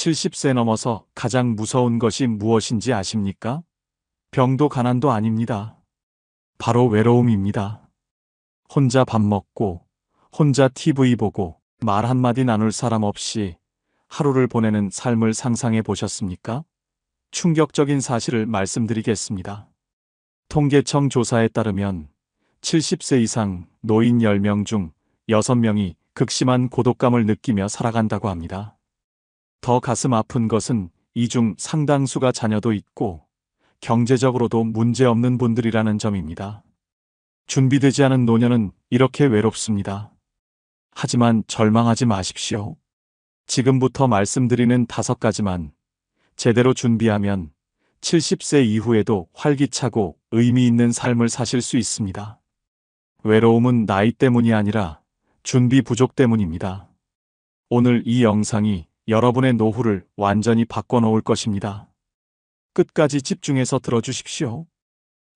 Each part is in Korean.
70세 넘어서 가장 무서운 것이 무엇인지 아십니까? 병도 가난도 아닙니다. 바로 외로움입니다. 혼자 밥 먹고, 혼자 TV 보고, 말 한마디 나눌 사람 없이 하루를 보내는 삶을 상상해 보셨습니까? 충격적인 사실을 말씀드리겠습니다. 통계청 조사에 따르면 70세 이상 노인 10명 중 6명이 극심한 고독감을 느끼며 살아간다고 합니다. 더 가슴 아픈 것은 이 중 상당수가 자녀도 있고 경제적으로도 문제없는 분들이라는 점입니다. 준비되지 않은 노년은 이렇게 외롭습니다. 하지만 절망하지 마십시오. 지금부터 말씀드리는 5가지만 제대로 준비하면 70세 이후에도 활기차고 의미 있는 삶을 사실 수 있습니다. 외로움은 나이 때문이 아니라 준비 부족 때문입니다. 오늘 이 영상이 여러분의 노후를 완전히 바꿔놓을 것입니다. 끝까지 집중해서 들어주십시오.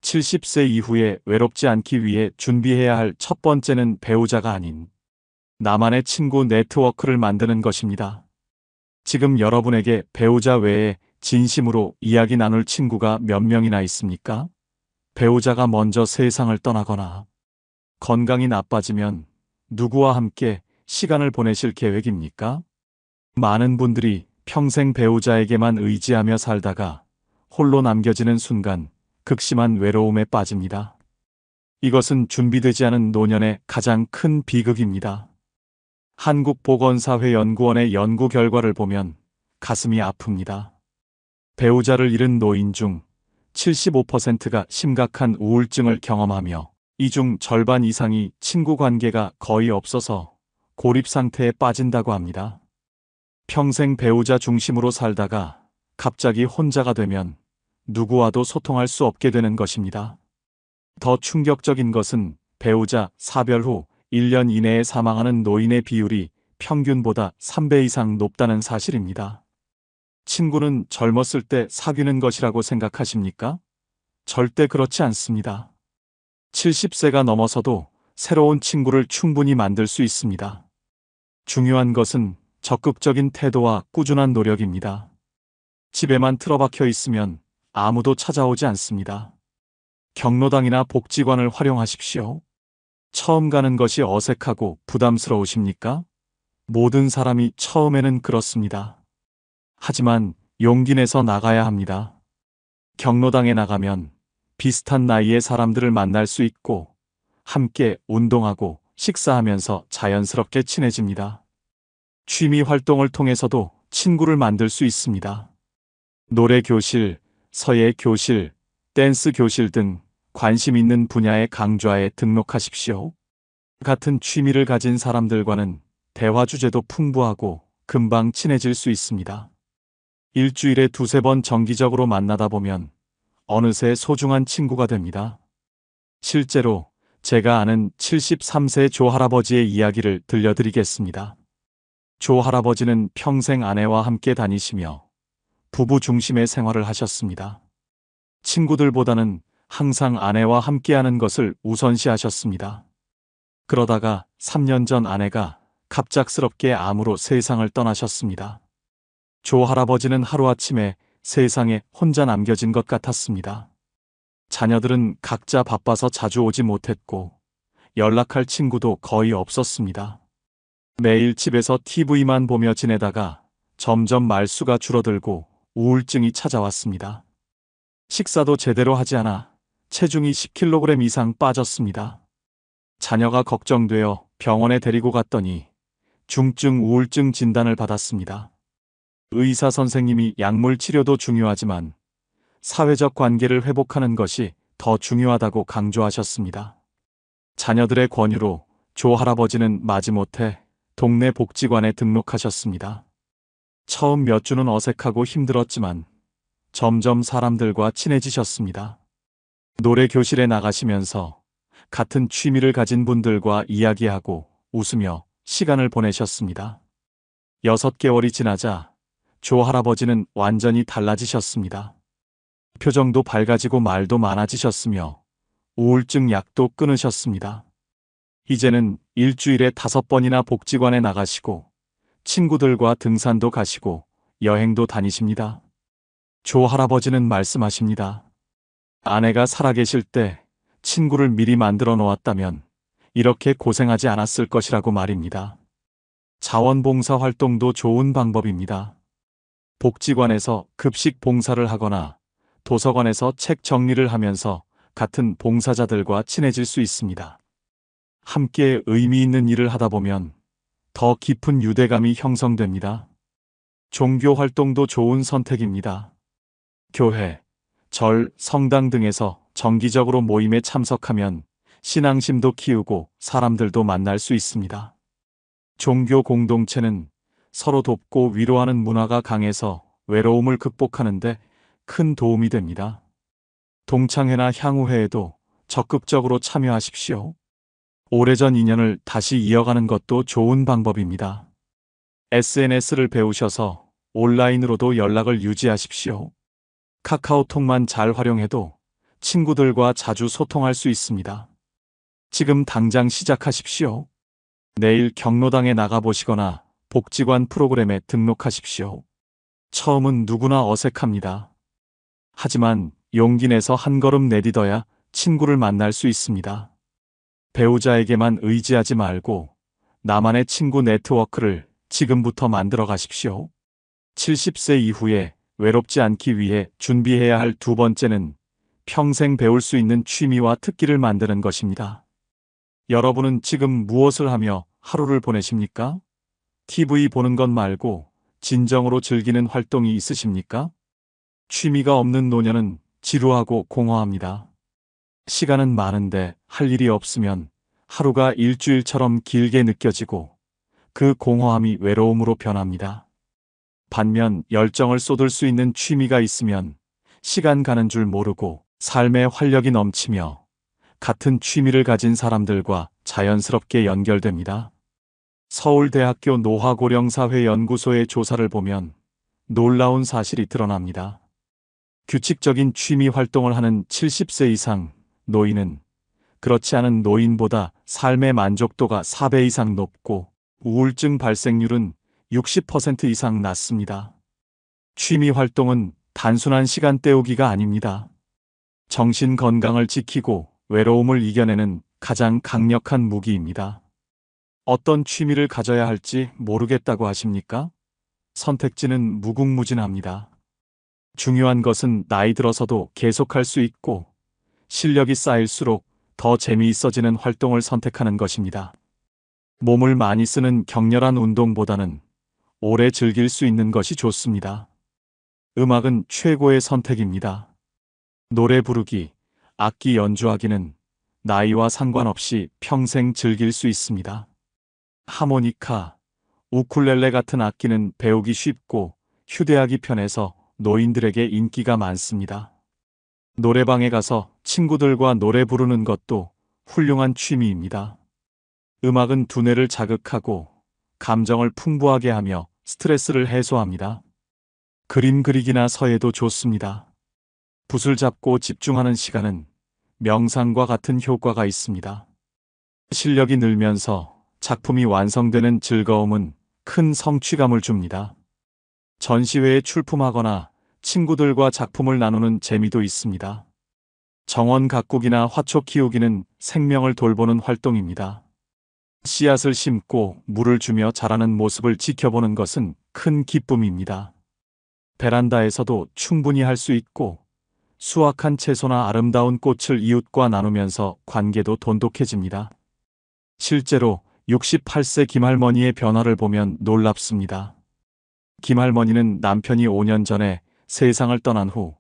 70세 이후에 외롭지 않기 위해 준비해야 할 첫 번째는 배우자가 아닌 나만의 친구 네트워크를 만드는 것입니다. 지금 여러분에게 배우자 외에 진심으로 이야기 나눌 친구가 몇 명이나 있습니까? 배우자가 먼저 세상을 떠나거나 건강이 나빠지면 누구와 함께 시간을 보내실 계획입니까? 많은 분들이 평생 배우자에게만 의지하며 살다가 홀로 남겨지는 순간 극심한 외로움에 빠집니다. 이것은 준비되지 않은 노년의 가장 큰 비극입니다. 한국보건사회연구원의 연구 결과를 보면 가슴이 아픕니다. 배우자를 잃은 노인 중 75%가 심각한 우울증을 경험하며 이 중 절반 이상이 친구 관계가 거의 없어서 고립 상태에 빠진다고 합니다. 평생 배우자 중심으로 살다가 갑자기 혼자가 되면 누구와도 소통할 수 없게 되는 것입니다. 더 충격적인 것은 배우자 사별 후 1년 이내에 사망하는 노인의 비율이 평균보다 3배 이상 높다는 사실입니다. 친구는 젊었을 때 사귀는 것이라고 생각하십니까? 절대 그렇지 않습니다. 70세가 넘어서도 새로운 친구를 충분히 만들 수 있습니다. 중요한 것은 적극적인 태도와 꾸준한 노력입니다. 집에만 틀어박혀 있으면 아무도 찾아오지 않습니다. 경로당이나 복지관을 활용하십시오. 처음 가는 것이 어색하고 부담스러우십니까? 모든 사람이 처음에는 그렇습니다. 하지만 용기 내서 나가야 합니다. 경로당에 나가면 비슷한 나이의 사람들을 만날 수 있고 함께 운동하고 식사하면서 자연스럽게 친해집니다. 취미 활동을 통해서도 친구를 만들 수 있습니다. 노래 교실, 서예 교실, 댄스 교실 등 관심 있는 분야의 강좌에 등록하십시오. 같은 취미를 가진 사람들과는 대화 주제도 풍부하고 금방 친해질 수 있습니다. 일주일에 2~3번 정기적으로 만나다 보면 어느새 소중한 친구가 됩니다. 실제로 제가 아는 73세 조 할아버지의 이야기를 들려드리겠습니다. 조 할아버지는 평생 아내와 함께 다니시며 부부 중심의 생활을 하셨습니다. 친구들보다는 항상 아내와 함께하는 것을 우선시하셨습니다. 그러다가 3년 전 아내가 갑작스럽게 암으로 세상을 떠나셨습니다. 조 할아버지는 하루아침에 세상에 혼자 남겨진 것 같았습니다. 자녀들은 각자 바빠서 자주 오지 못했고 연락할 친구도 거의 없었습니다. 매일 집에서 TV만 보며 지내다가 점점 말수가 줄어들고 우울증이 찾아왔습니다. 식사도 제대로 하지 않아 체중이 10kg 이상 빠졌습니다. 자녀가 걱정되어 병원에 데리고 갔더니 중증 우울증 진단을 받았습니다. 의사 선생님이 약물 치료도 중요하지만 사회적 관계를 회복하는 것이 더 중요하다고 강조하셨습니다. 자녀들의 권유로 조 할아버지는 마지못해 동네 복지관에 등록하셨습니다. 처음 몇 주는 어색하고 힘들었지만 점점 사람들과 친해지셨습니다. 노래 교실에 나가시면서 같은 취미를 가진 분들과 이야기하고 웃으며 시간을 보내셨습니다. 6개월이 지나자 조 할아버지는 완전히 달라지셨습니다. 표정도 밝아지고 말도 많아지셨으며 우울증 약도 끊으셨습니다. 이제는 일주일에 5번이나 복지관에 나가시고 친구들과 등산도 가시고 여행도 다니십니다. 조 할아버지는 말씀하십니다. 아내가 살아계실 때 친구를 미리 만들어 놓았다면 이렇게 고생하지 않았을 것이라고 말입니다. 자원봉사 활동도 좋은 방법입니다. 복지관에서 급식 봉사를 하거나 도서관에서 책 정리를 하면서 같은 봉사자들과 친해질 수 있습니다. 함께 의미 있는 일을 하다 보면 더 깊은 유대감이 형성됩니다. 종교 활동도 좋은 선택입니다. 교회, 절, 성당 등에서 정기적으로 모임에 참석하면 신앙심도 키우고 사람들도 만날 수 있습니다. 종교 공동체는 서로 돕고 위로하는 문화가 강해서 외로움을 극복하는 데 큰 도움이 됩니다. 동창회나 향후회에도 적극적으로 참여하십시오. 오래전 인연을 다시 이어가는 것도 좋은 방법입니다. SNS를 배우셔서 온라인으로도 연락을 유지하십시오. 카카오톡만 잘 활용해도 친구들과 자주 소통할 수 있습니다. 지금 당장 시작하십시오. 내일 경로당에 나가보시거나 복지관 프로그램에 등록하십시오. 처음은 누구나 어색합니다. 하지만 용기 내서 한 걸음 내딛어야 친구를 만날 수 있습니다. 배우자에게만 의지하지 말고 나만의 친구 네트워크를 지금부터 만들어 가십시오. 70세 이후에 외롭지 않기 위해 준비해야 할 두 번째는 평생 배울 수 있는 취미와 특기를 만드는 것입니다. 여러분은 지금 무엇을 하며 하루를 보내십니까? TV 보는 것 말고 진정으로 즐기는 활동이 있으십니까? 취미가 없는 노년은 지루하고 공허합니다. 시간은 많은데 할 일이 없으면 하루가 일주일처럼 길게 느껴지고 그 공허함이 외로움으로 변합니다. 반면 열정을 쏟을 수 있는 취미가 있으면 시간 가는 줄 모르고 삶에 활력이 넘치며 같은 취미를 가진 사람들과 자연스럽게 연결됩니다. 서울대학교 노화고령사회연구소의 조사를 보면 놀라운 사실이 드러납니다. 규칙적인 취미 활동을 하는 70세 이상 노인은 그렇지 않은 노인보다 삶의 만족도가 4배 이상 높고 우울증 발생률은 60% 이상 낮습니다. 취미 활동은 단순한 시간 때우기가 아닙니다. 정신 건강을 지키고 외로움을 이겨내는 가장 강력한 무기입니다. 어떤 취미를 가져야 할지 모르겠다고 하십니까? 선택지는 무궁무진합니다. 중요한 것은 나이 들어서도 계속할 수 있고 실력이 쌓일수록 더 재미있어지는 활동을 선택하는 것입니다. 몸을 많이 쓰는 격렬한 운동보다는 오래 즐길 수 있는 것이 좋습니다. 음악은 최고의 선택입니다. 노래 부르기, 악기 연주하기는 나이와 상관없이 평생 즐길 수 있습니다. 하모니카, 우쿨렐레 같은 악기는 배우기 쉽고 휴대하기 편해서 노인들에게 인기가 많습니다. 노래방에 가서 친구들과 노래 부르는 것도 훌륭한 취미입니다. 음악은 두뇌를 자극하고 감정을 풍부하게 하며 스트레스를 해소합니다. 그림 그리기나 서예도 좋습니다. 붓을 잡고 집중하는 시간은 명상과 같은 효과가 있습니다. 실력이 늘면서 작품이 완성되는 즐거움은 큰 성취감을 줍니다. 전시회에 출품하거나 친구들과 작품을 나누는 재미도 있습니다. 정원 가꾸기나 화초 키우기는 생명을 돌보는 활동입니다. 씨앗을 심고 물을 주며 자라는 모습을 지켜보는 것은 큰 기쁨입니다. 베란다에서도 충분히 할 수 있고 수확한 채소나 아름다운 꽃을 이웃과 나누면서 관계도 돈독해집니다. 실제로 68세 김할머니의 변화를 보면 놀랍습니다. 김할머니는 남편이 5년 전에 세상을 떠난 후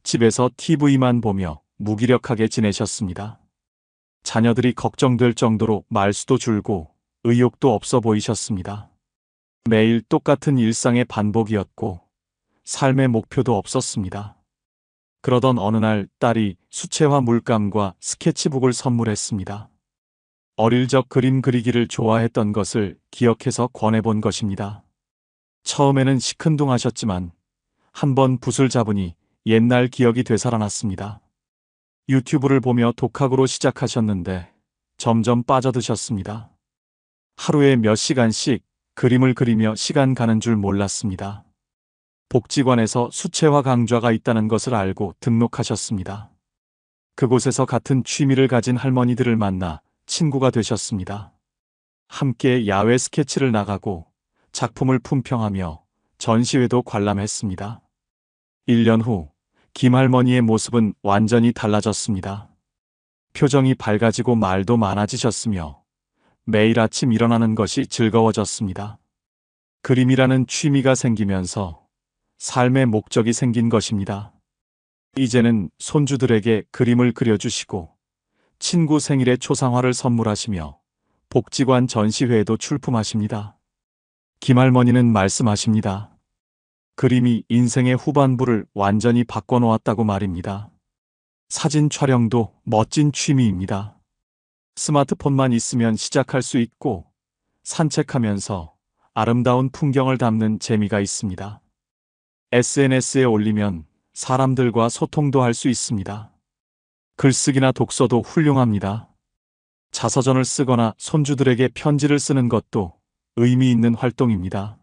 집에서 TV만 보며 무기력하게 지내셨습니다. 자녀들이 걱정될 정도로 말수도 줄고 의욕도 없어 보이셨습니다. 매일 똑같은 일상의 반복이었고 삶의 목표도 없었습니다. 그러던 어느 날 딸이 수채화 물감과 스케치북을 선물했습니다. 어릴 적 그림 그리기를 좋아했던 것을 기억해서 권해본 것입니다. 처음에는 시큰둥하셨지만 한번 붓을 잡으니 옛날 기억이 되살아났습니다. 유튜브를 보며 독학으로 시작하셨는데 점점 빠져드셨습니다. 하루에 몇 시간씩 그림을 그리며 시간 가는 줄 몰랐습니다. 복지관에서 수채화 강좌가 있다는 것을 알고 등록하셨습니다. 그곳에서 같은 취미를 가진 할머니들을 만나 친구가 되셨습니다. 함께 야외 스케치를 나가고 작품을 품평하며 전시회도 관람했습니다. 1년 후 김할머니의 모습은 완전히 달라졌습니다. 표정이 밝아지고 말도 많아지셨으며 매일 아침 일어나는 것이 즐거워졌습니다. 그림이라는 취미가 생기면서 삶의 목적이 생긴 것입니다. 이제는 손주들에게 그림을 그려주시고 친구 생일에 초상화를 선물하시며 복지관 전시회에도 출품하십니다. 김할머니는 말씀하십니다. 그림이 인생의 후반부를 완전히 바꿔놓았다고 말입니다. 사진 촬영도 멋진 취미입니다. 스마트폰만 있으면 시작할 수 있고 산책하면서 아름다운 풍경을 담는 재미가 있습니다. SNS에 올리면 사람들과 소통도 할 수 있습니다. 글쓰기나 독서도 훌륭합니다. 자서전을 쓰거나 손주들에게 편지를 쓰는 것도 의미 있는 활동입니다.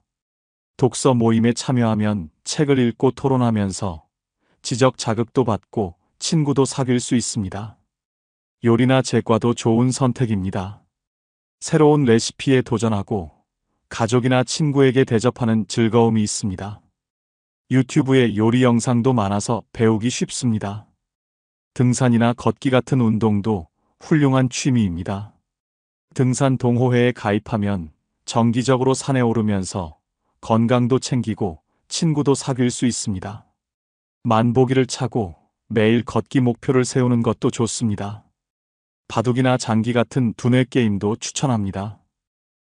독서 모임에 참여하면 책을 읽고 토론하면서 지적 자극도 받고 친구도 사귈 수 있습니다. 요리나 제과도 좋은 선택입니다. 새로운 레시피에 도전하고 가족이나 친구에게 대접하는 즐거움이 있습니다. 유튜브에 요리 영상도 많아서 배우기 쉽습니다. 등산이나 걷기 같은 운동도 훌륭한 취미입니다. 등산 동호회에 가입하면 정기적으로 산에 오르면서 건강도 챙기고 친구도 사귈 수 있습니다. 만보기를 차고 매일 걷기 목표를 세우는 것도 좋습니다. 바둑이나 장기 같은 두뇌 게임도 추천합니다.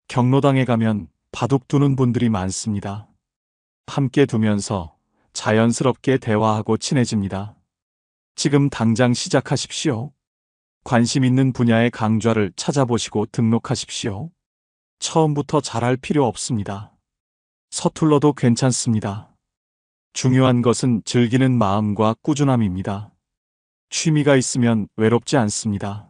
경로당에 가면 바둑 두는 분들이 많습니다. 함께 두면서 자연스럽게 대화하고 친해집니다. 지금 당장 시작하십시오. 관심 있는 분야의 강좌를 찾아보시고 등록하십시오. 처음부터 잘할 필요 없습니다. 서툴러도 괜찮습니다. 중요한 것은 즐기는 마음과 꾸준함입니다. 취미가 있으면 외롭지 않습니다.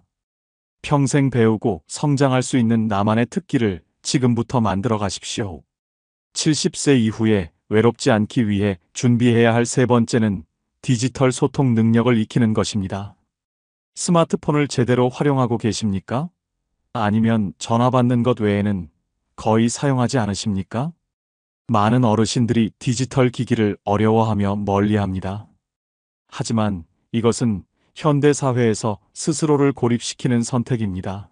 평생 배우고 성장할 수 있는 나만의 특기를 지금부터 만들어 가십시오. 70세 이후에 외롭지 않기 위해 준비해야 할 세 번째는 디지털 소통 능력을 익히는 것입니다. 스마트폰을 제대로 활용하고 계십니까? 아니면 전화 받는 것 외에는 거의 사용하지 않으십니까? 많은 어르신들이 디지털 기기를 어려워하며 멀리합니다. 하지만 이것은 현대 사회에서 스스로를 고립시키는 선택입니다.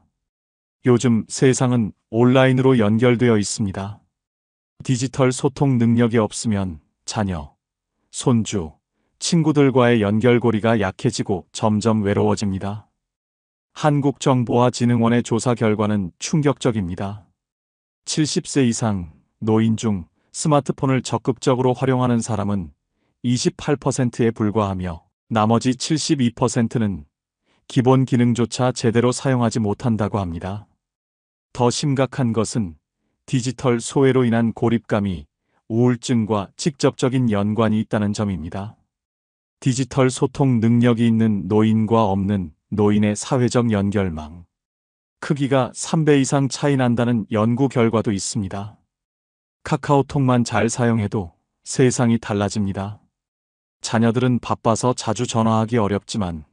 요즘 세상은 온라인으로 연결되어 있습니다. 디지털 소통 능력이 없으면 자녀, 손주, 친구들과의 연결고리가 약해지고 점점 외로워집니다. 한국정보화진흥원의 조사 결과는 충격적입니다. 70세 이상 노인 중 스마트폰을 적극적으로 활용하는 사람은 28%에 불과하며 나머지 72%는 기본 기능조차 제대로 사용하지 못한다고 합니다. 더 심각한 것은 디지털 소외로 인한 고립감이 우울증과 직접적인 연관이 있다는 점입니다. 디지털 소통 능력이 있는 노인과 없는 노인의 사회적 연결망. 크기가 3배 이상 차이 난다는 연구 결과도 있습니다. 카카오톡만 잘 사용해도 세상이 달라집니다. 자녀들은 바빠서 자주 전화하기 어렵지만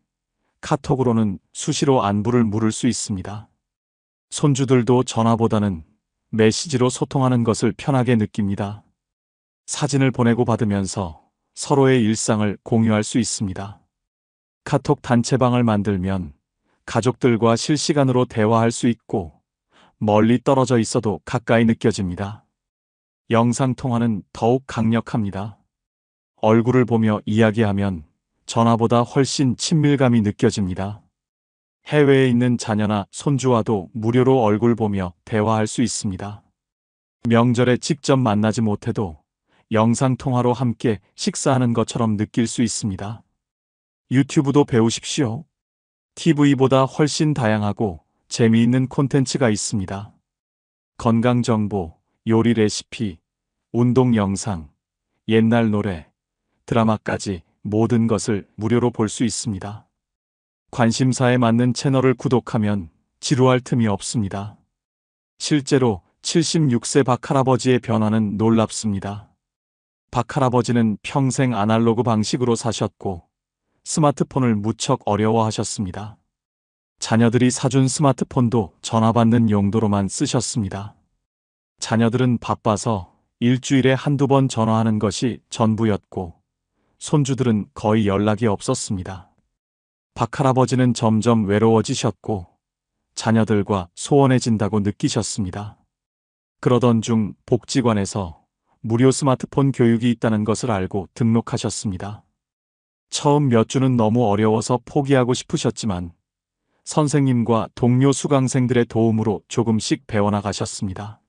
카톡으로는 수시로 안부를 물을 수 있습니다. 손주들도 전화보다는 메시지로 소통하는 것을 편하게 느낍니다. 사진을 보내고 받으면서 서로의 일상을 공유할 수 있습니다. 카톡 단체방을 만들면 가족들과 실시간으로 대화할 수 있고 멀리 떨어져 있어도 가까이 느껴집니다. 영상통화는 더욱 강력합니다. 얼굴을 보며 이야기하면 전화보다 훨씬 친밀감이 느껴집니다. 해외에 있는 자녀나 손주와도 무료로 얼굴 보며 대화할 수 있습니다. 명절에 직접 만나지 못해도 영상통화로 함께 식사하는 것처럼 느낄 수 있습니다. 유튜브도 배우십시오. TV보다 훨씬 다양하고 재미있는 콘텐츠가 있습니다. 건강정보, 요리 레시피, 운동 영상, 옛날 노래, 드라마까지 모든 것을 무료로 볼 수 있습니다. 관심사에 맞는 채널을 구독하면 지루할 틈이 없습니다. 실제로 76세 박할아버지의 변화는 놀랍습니다. 박할아버지는 평생 아날로그 방식으로 사셨고 스마트폰을 무척 어려워하셨습니다. 자녀들이 사준 스마트폰도 전화 받는 용도로만 쓰셨습니다. 자녀들은 바빠서 일주일에 한두 번 전화하는 것이 전부였고 손주들은 거의 연락이 없었습니다. 박할아버지는 점점 외로워지셨고 자녀들과 소원해진다고 느끼셨습니다. 그러던 중 복지관에서 무료 스마트폰 교육이 있다는 것을 알고 등록하셨습니다. 처음 몇 주는 너무 어려워서 포기하고 싶으셨지만 선생님과 동료 수강생들의 도움으로 조금씩 배워나가셨습니다.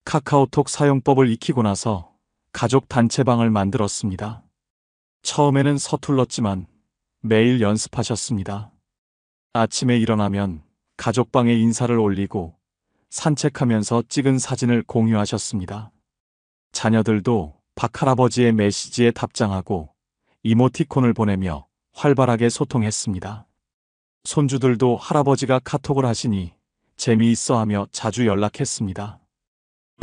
카카오톡 사용법을 익히고 나서 가족 단체방을 만들었습니다. 처음에는 서툴렀지만 매일 연습하셨습니다. 아침에 일어나면 가족방에 인사를 올리고 산책하면서 찍은 사진을 공유하셨습니다. 자녀들도 박할아버지의 메시지에 답장하고 이모티콘을 보내며 활발하게 소통했습니다. 손주들도 할아버지가 카톡을 하시니 재미있어 하며 자주 연락했습니다.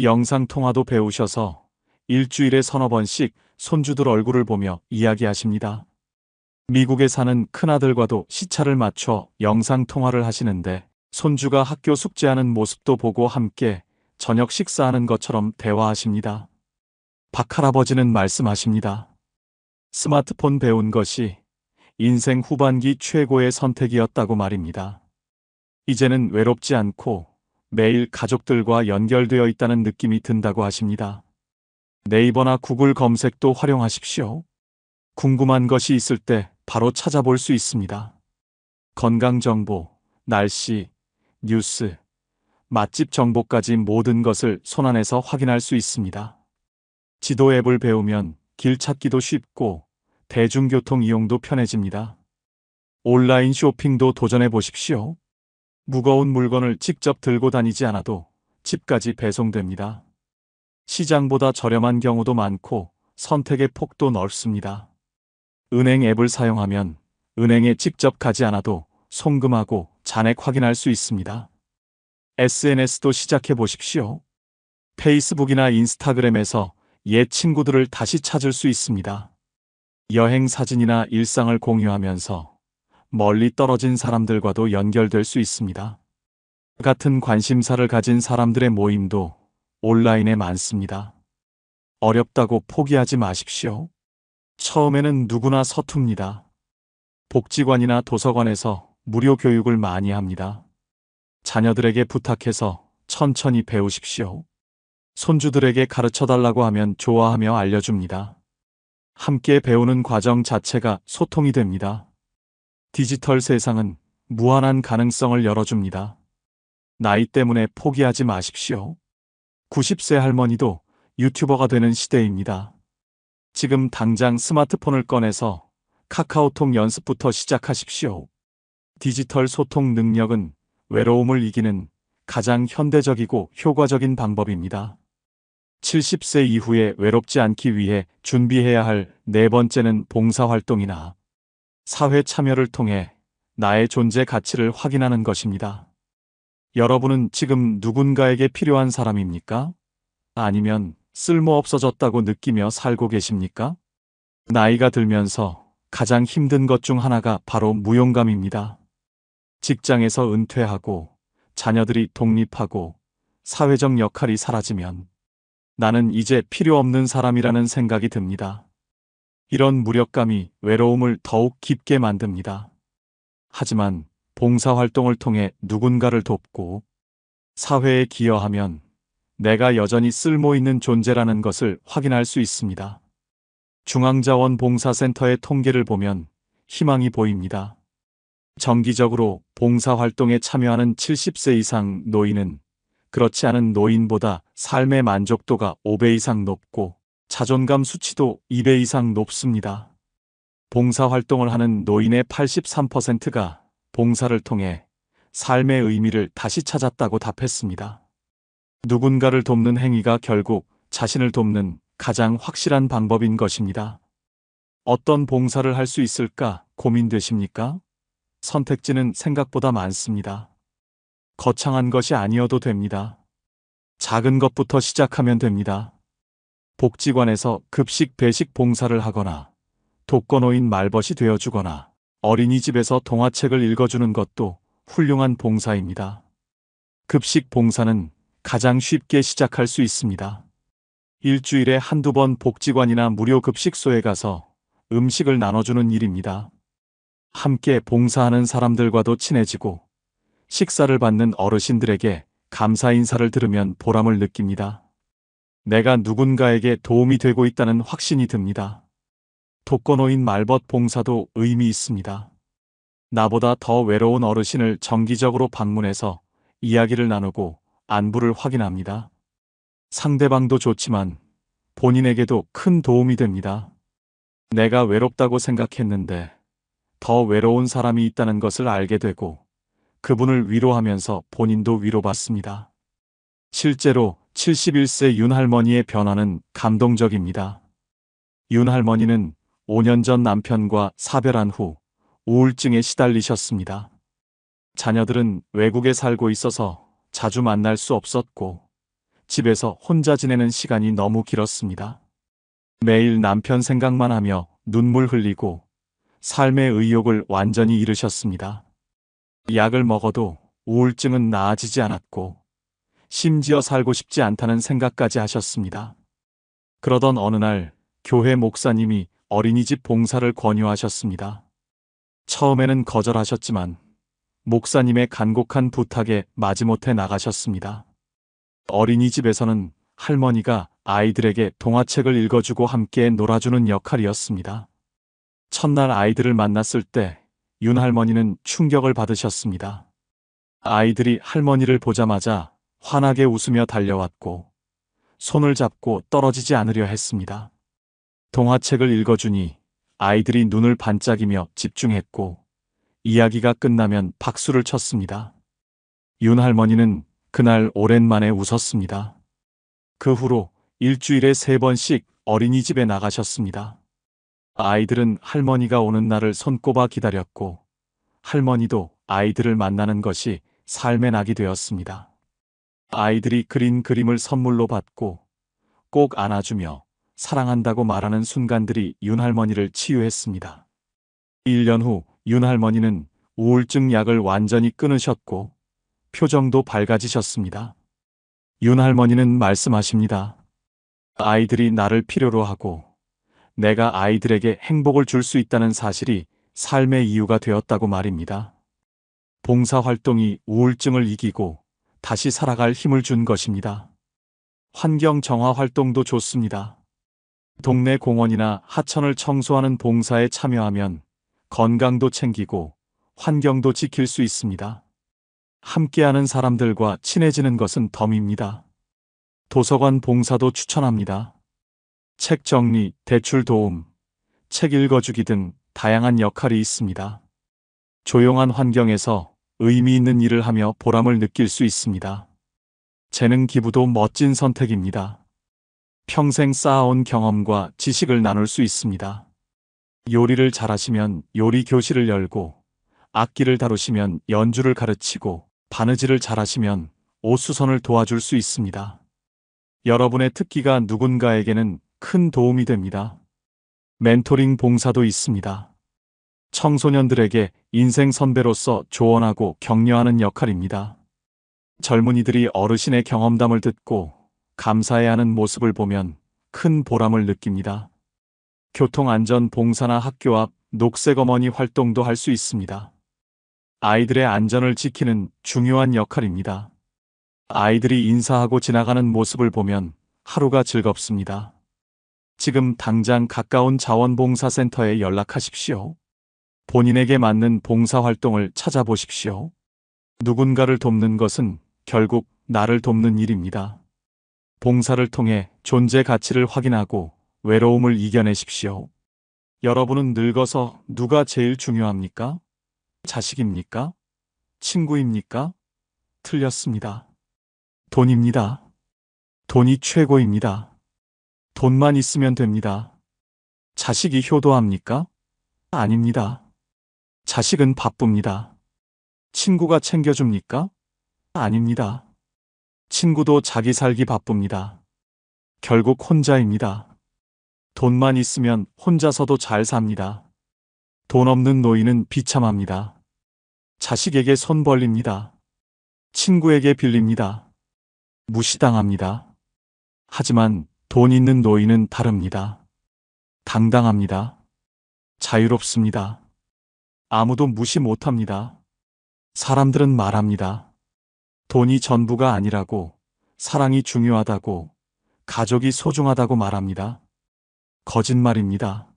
영상통화도 배우셔서 일주일에 서너 번씩 손주들 얼굴을 보며 이야기하십니다. 미국에 사는 큰아들과도 시차를 맞춰 영상통화를 하시는데 손주가 학교 숙제하는 모습도 보고 함께 저녁 식사하는 것처럼 대화하십니다. 박할아버지는 말씀하십니다. 스마트폰 배운 것이 인생 후반기 최고의 선택이었다고 말입니다. 이제는 외롭지 않고 매일 가족들과 연결되어 있다는 느낌이 든다고 하십니다. 네이버나 구글 검색도 활용하십시오. 궁금한 것이 있을 때 바로 찾아볼 수 있습니다. 건강정보, 날씨, 뉴스, 맛집 정보까지 모든 것을 손안에서 확인할 수 있습니다. 지도 앱을 배우면 길 찾기도 쉽고 대중교통 이용도 편해집니다. 온라인 쇼핑도 도전해 보십시오. 무거운 물건을 직접 들고 다니지 않아도 집까지 배송됩니다. 시장보다 저렴한 경우도 많고 선택의 폭도 넓습니다. 은행 앱을 사용하면 은행에 직접 가지 않아도 송금하고 잔액 확인할 수 있습니다. SNS도 시작해 보십시오. 페이스북이나 인스타그램에서 옛 친구들을 다시 찾을 수 있습니다. 여행 사진이나 일상을 공유하면서 멀리 떨어진 사람들과도 연결될 수 있습니다. 같은 관심사를 가진 사람들의 모임도 온라인에 많습니다. 어렵다고 포기하지 마십시오. 처음에는 누구나 서툽니다. 복지관이나 도서관에서 무료 교육을 많이 합니다. 자녀들에게 부탁해서 천천히 배우십시오. 손주들에게 가르쳐달라고 하면 좋아하며 알려줍니다. 함께 배우는 과정 자체가 소통이 됩니다. 디지털 세상은 무한한 가능성을 열어줍니다. 나이 때문에 포기하지 마십시오. 90세 할머니도 유튜버가 되는 시대입니다. 지금 당장 스마트폰을 꺼내서 카카오톡 연습부터 시작하십시오. 디지털 소통 능력은 외로움을 이기는 가장 현대적이고 효과적인 방법입니다. 70세 이후에 외롭지 않기 위해 준비해야 할 네 번째는 봉사활동이나 사회 참여를 통해 나의 존재 가치를 확인하는 것입니다. 여러분은 지금 누군가에게 필요한 사람입니까? 아니면 쓸모없어졌다고 느끼며 살고 계십니까? 나이가 들면서 가장 힘든 것 중 하나가 바로 무용감입니다. 직장에서 은퇴하고 자녀들이 독립하고 사회적 역할이 사라지면 나는 이제 필요 없는 사람이라는 생각이 듭니다. 이런 무력감이 외로움을 더욱 깊게 만듭니다. 하지만 봉사활동을 통해 누군가를 돕고 사회에 기여하면 내가 여전히 쓸모있는 존재라는 것을 확인할 수 있습니다. 중앙자원봉사센터의 통계를 보면 희망이 보입니다. 정기적으로 봉사활동에 참여하는 70세 이상 노인은 그렇지 않은 노인보다 삶의 만족도가 5배 이상 높고 자존감 수치도 2배 이상 높습니다. 봉사활동을 하는 노인의 83%가 봉사를 통해 삶의 의미를 다시 찾았다고 답했습니다. 누군가를 돕는 행위가 결국 자신을 돕는 가장 확실한 방법인 것입니다. 어떤 봉사를 할 수 있을까 고민되십니까? 선택지는 생각보다 많습니다. 거창한 것이 아니어도 됩니다. 작은 것부터 시작하면 됩니다. 복지관에서 급식 배식 봉사를 하거나 독거노인 말벗이 되어주거나 어린이집에서 동화책을 읽어주는 것도 훌륭한 봉사입니다. 급식 봉사는 가장 쉽게 시작할 수 있습니다. 일주일에 한두 번 복지관이나 무료 급식소에 가서 음식을 나눠주는 일입니다. 함께 봉사하는 사람들과도 친해지고 식사를 받는 어르신들에게 감사 인사를 들으면 보람을 느낍니다. 내가 누군가에게 도움이 되고 있다는 확신이 듭니다. 독거노인 말벗 봉사도 의미 있습니다. 나보다 더 외로운 어르신을 정기적으로 방문해서 이야기를 나누고 안부를 확인합니다. 상대방도 좋지만 본인에게도 큰 도움이 됩니다. 내가 외롭다고 생각했는데 더 외로운 사람이 있다는 것을 알게 되고 그분을 위로하면서 본인도 위로받습니다. 실제로 71세 윤 할머니의 변화는 감동적입니다. 윤 할머니는 5년 전 남편과 사별한 후 우울증에 시달리셨습니다. 자녀들은 외국에 살고 있어서 자주 만날 수 없었고 집에서 혼자 지내는 시간이 너무 길었습니다. 매일 남편 생각만 하며 눈물 흘리고 삶의 의욕을 완전히 잃으셨습니다. 약을 먹어도 우울증은 나아지지 않았고 심지어 살고 싶지 않다는 생각까지 하셨습니다. 그러던 어느 날 교회 목사님이 어린이집 봉사를 권유하셨습니다. 처음에는 거절하셨지만 목사님의 간곡한 부탁에 마지못해 나가셨습니다. 어린이집에서는 할머니가 아이들에게 동화책을 읽어주고 함께 놀아주는 역할이었습니다. 첫날 아이들을 만났을 때 윤 할머니는 충격을 받으셨습니다. 아이들이 할머니를 보자마자 환하게 웃으며 달려왔고 손을 잡고 떨어지지 않으려 했습니다. 동화책을 읽어주니 아이들이 눈을 반짝이며 집중했고 이야기가 끝나면 박수를 쳤습니다. 윤 할머니는 그날 오랜만에 웃었습니다. 그 후로 일주일에 3번씩 어린이집에 나가셨습니다. 아이들은 할머니가 오는 날을 손꼽아 기다렸고 할머니도 아이들을 만나는 것이 삶의 낙이 되었습니다. 아이들이 그린 그림을 선물로 받고 꼭 안아주며 사랑한다고 말하는 순간들이 윤 할머니를 치유했습니다. 1년 후 윤 할머니는 우울증 약을 완전히 끊으셨고 표정도 밝아지셨습니다. 윤 할머니는 말씀하십니다. 아이들이 나를 필요로 하고 내가 아이들에게 행복을 줄 수 있다는 사실이 삶의 이유가 되었다고 말입니다. 봉사활동이 우울증을 이기고 다시 살아갈 힘을 준 것입니다. 환경 정화 활동도 좋습니다. 동네 공원이나 하천을 청소하는 봉사에 참여하면 건강도 챙기고 환경도 지킬 수 있습니다. 함께하는 사람들과 친해지는 것은 덤입니다. 도서관 봉사도 추천합니다. 책 정리, 대출 도움, 책 읽어주기 등 다양한 역할이 있습니다. 조용한 환경에서 의미 있는 일을 하며 보람을 느낄 수 있습니다. 재능 기부도 멋진 선택입니다. 평생 쌓아온 경험과 지식을 나눌 수 있습니다. 요리를 잘하시면 요리 교실을 열고, 악기를 다루시면 연주를 가르치고, 바느질을 잘하시면 옷수선을 도와줄 수 있습니다. 여러분의 특기가 누군가에게는 큰 도움이 됩니다. 멘토링 봉사도 있습니다. 청소년들에게 인생 선배로서 조언하고 격려하는 역할입니다. 젊은이들이 어르신의 경험담을 듣고 감사해하는 모습을 보면 큰 보람을 느낍니다. 교통안전 봉사나 학교 앞 녹색어머니 활동도 할 수 있습니다. 아이들의 안전을 지키는 중요한 역할입니다. 아이들이 인사하고 지나가는 모습을 보면 하루가 즐겁습니다. 지금 당장 가까운 자원봉사센터에 연락하십시오. 본인에게 맞는 봉사활동을 찾아보십시오. 누군가를 돕는 것은 결국 나를 돕는 일입니다. 봉사를 통해 존재 가치를 확인하고 외로움을 이겨내십시오. 여러분은 늙어서 누가 제일 중요합니까? 자식입니까? 친구입니까? 틀렸습니다. 돈입니다. 돈이 최고입니다. 돈만 있으면 됩니다. 자식이 효도합니까? 아닙니다. 자식은 바쁩니다. 친구가 챙겨줍니까? 아닙니다. 친구도 자기 살기 바쁩니다. 결국 혼자입니다. 돈만 있으면 혼자서도 잘 삽니다. 돈 없는 노인은 비참합니다. 자식에게 손 벌립니다. 친구에게 빌립니다. 무시당합니다. 하지만 돈 있는 노인은 다릅니다. 당당합니다. 자유롭습니다. 아무도 무시 못합니다. 사람들은 말합니다. 돈이 전부가 아니라고, 사랑이 중요하다고, 가족이 소중하다고 말합니다. 거짓말입니다.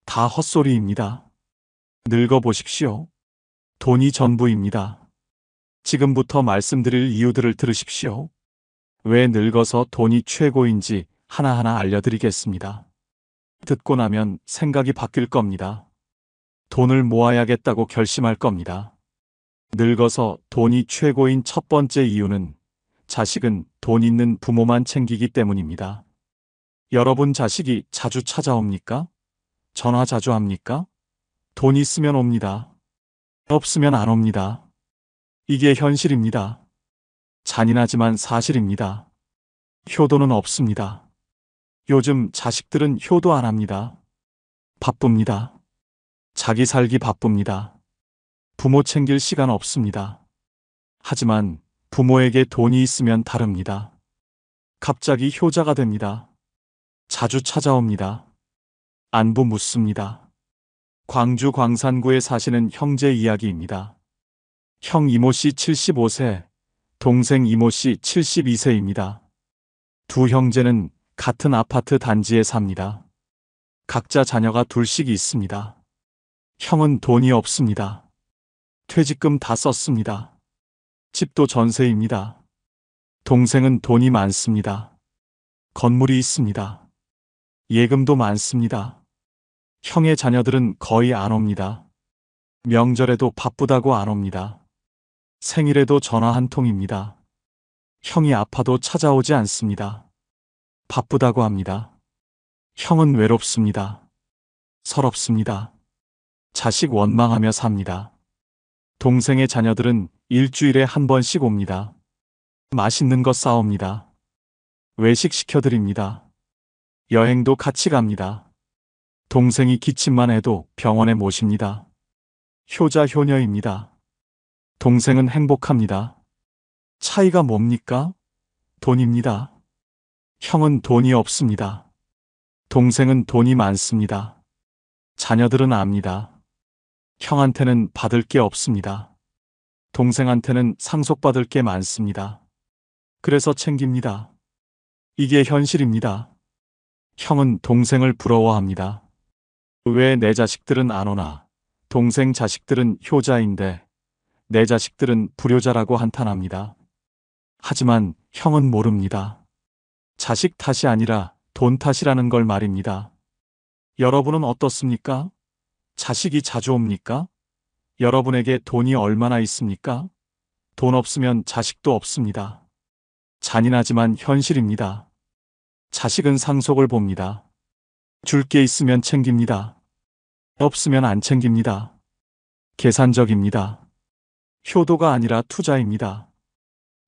다 헛소리입니다. 늙어보십시오. 돈이 전부입니다. 지금부터 말씀드릴 이유들을 들으십시오. 왜 늙어서 돈이 최고인지 하나하나 알려드리겠습니다. 듣고 나면 생각이 바뀔 겁니다. 돈을 모아야겠다고 결심할 겁니다. 늙어서 돈이 최고인 첫 번째 이유는 자식은 돈 있는 부모만 챙기기 때문입니다. 여러분 자식이 자주 찾아옵니까? 전화 자주 합니까? 돈 있으면 옵니다. 없으면 안 옵니다. 이게 현실입니다. 잔인하지만 사실입니다. 효도는 없습니다. 요즘 자식들은 효도 안 합니다. 바쁩니다. 자기 살기 바쁩니다. 부모 챙길 시간 없습니다. 하지만 부모에게 돈이 있으면 다릅니다. 갑자기 효자가 됩니다. 자주 찾아옵니다. 안부 묻습니다. 광주 광산구에 사시는 형제 이야기입니다. 형 이모 씨 75세, 동생 이모 씨 72세입니다. 두 형제는 같은 아파트 단지에 삽니다. 각자 자녀가 둘씩 있습니다. 형은 돈이 없습니다. 퇴직금 다 썼습니다. 집도 전세입니다. 동생은 돈이 많습니다. 건물이 있습니다. 예금도 많습니다. 형의 자녀들은 거의 안 옵니다. 명절에도 바쁘다고 안 옵니다. 생일에도 전화 한 통입니다. 형이 아파도 찾아오지 않습니다. 바쁘다고 합니다. 형은 외롭습니다. 서럽습니다. 자식 원망하며 삽니다. 동생의 자녀들은 일주일에 한 번씩 옵니다. 맛있는 거 싸옵니다. 외식 시켜드립니다. 여행도 같이 갑니다. 동생이 기침만 해도 병원에 모십니다. 효자 효녀입니다. 동생은 행복합니다. 차이가 뭡니까? 돈입니다. 형은 돈이 없습니다. 동생은 돈이 많습니다. 자녀들은 압니다. 형한테는 받을 게 없습니다. 동생한테는 상속받을 게 많습니다. 그래서 챙깁니다. 이게 현실입니다. 형은 동생을 부러워합니다. 왜 내 자식들은 안 오나? 동생 자식들은 효자인데 내 자식들은 불효자라고 한탄합니다. 하지만 형은 모릅니다. 자식 탓이 아니라 돈 탓이라는 걸 말입니다. 여러분은 어떻습니까? 자식이 자주 옵니까? 여러분에게 돈이 얼마나 있습니까? 돈 없으면 자식도 없습니다. 잔인하지만 현실입니다. 자식은 상속을 봅니다. 줄 게 있으면 챙깁니다. 없으면 안 챙깁니다. 계산적입니다. 효도가 아니라 투자입니다.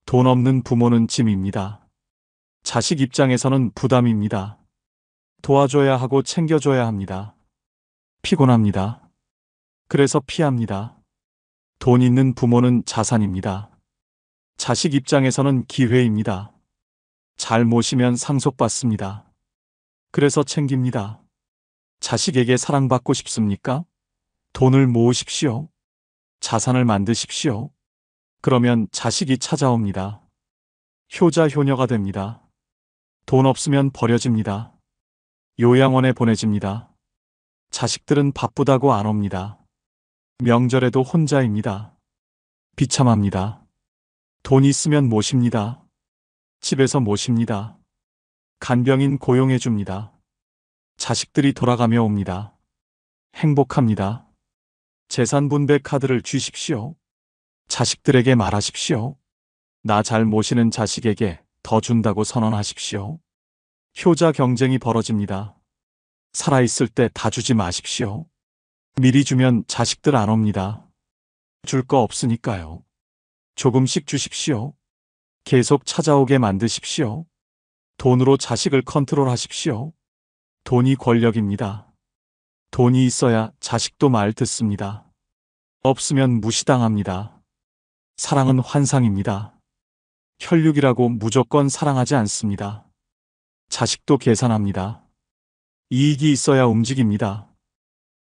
돈 없는 부모는 짐입니다. 자식 입장에서는 부담입니다. 도와줘야 하고 챙겨줘야 합니다. 피곤합니다. 그래서 피합니다. 돈 있는 부모는 자산입니다. 자식 입장에서는 기회입니다. 잘 모시면 상속받습니다. 그래서 챙깁니다. 자식에게 사랑받고 싶습니까? 돈을 모으십시오. 자산을 만드십시오. 그러면 자식이 찾아옵니다. 효자 효녀가 됩니다. 돈 없으면 버려집니다. 요양원에 보내집니다. 자식들은 바쁘다고 안 옵니다. 명절에도 혼자입니다. 비참합니다. 돈 있으면 모십니다. 집에서 모십니다. 간병인 고용해 줍니다. 자식들이 돌아가며 옵니다. 행복합니다. 재산 분배 카드를 주십시오. 자식들에게 말하십시오. 나 잘 모시는 자식에게 더 준다고 선언하십시오. 효자 경쟁이 벌어집니다. 살아있을 때 다 주지 마십시오. 미리 주면 자식들 안 옵니다. 줄 거 없으니까요. 조금씩 주십시오. 계속 찾아오게 만드십시오. 돈으로 자식을 컨트롤하십시오. 돈이 권력입니다. 돈이 있어야 자식도 말 듣습니다. 없으면 무시당합니다. 사랑은 환상입니다. 혈육이라고 무조건 사랑하지 않습니다. 자식도 계산합니다. 이익이 있어야 움직입니다.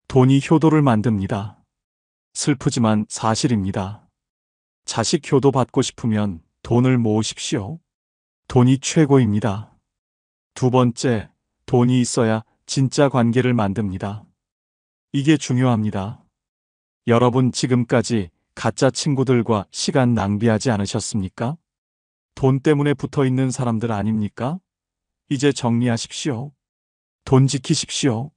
돈이 효도를 만듭니다. 슬프지만 사실입니다. 자식 효도 받고 싶으면 돈을 모으십시오. 돈이 최고입니다. 두 번째, 돈이 있어야 진짜 관계를 만듭니다. 이게 중요합니다. 여러분 지금까지 가짜 친구들과 시간 낭비하지 않으셨습니까? 돈 때문에 붙어 있는 사람들 아닙니까? 이제 정리하십시오. 돈 지키십시오.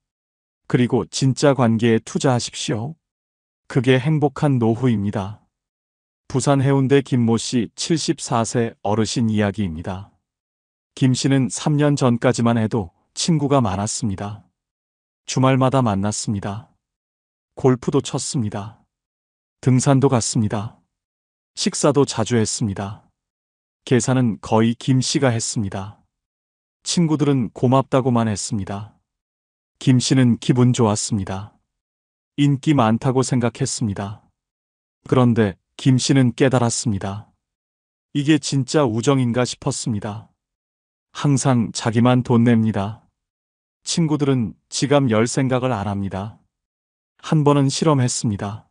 그리고 진짜 관계에 투자하십시오. 그게 행복한 노후입니다. 부산 해운대 김모 씨 74세 어르신 이야기입니다. 김 씨는 3년 전까지만 해도 친구가 많았습니다. 주말마다 만났습니다. 골프도 쳤습니다. 등산도 갔습니다. 식사도 자주 했습니다. 계산은 거의 김 씨가 했습니다. 친구들은 고맙다고만 했습니다. 김 씨는 기분 좋았습니다. 인기 많다고 생각했습니다. 그런데 김 씨는 깨달았습니다. 이게 진짜 우정인가 싶었습니다. 항상 자기만 돈 냅니다. 친구들은 지갑 열 생각을 안 합니다. 한 번은 실험했습니다.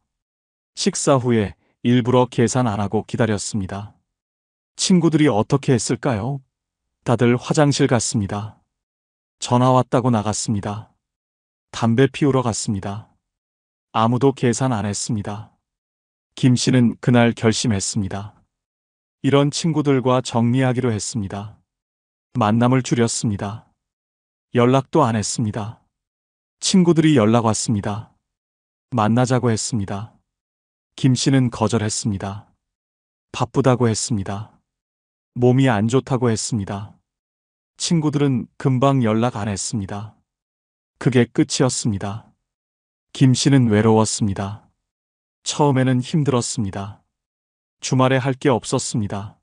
식사 후에 일부러 계산 안 하고 기다렸습니다. 친구들이 어떻게 했을까요? 다들 화장실 갔습니다. 전화 왔다고 나갔습니다. 담배 피우러 갔습니다. 아무도 계산 안 했습니다. 김 씨는 그날 결심했습니다. 이런 친구들과 정리하기로 했습니다. 만남을 줄였습니다. 연락도 안 했습니다. 친구들이 연락 왔습니다. 만나자고 했습니다. 김 씨는 거절했습니다. 바쁘다고 했습니다. 몸이 안 좋다고 했습니다. 친구들은 금방 연락 안 했습니다. 그게 끝이었습니다. 김 씨는 외로웠습니다. 처음에는 힘들었습니다. 주말에 할 게 없었습니다.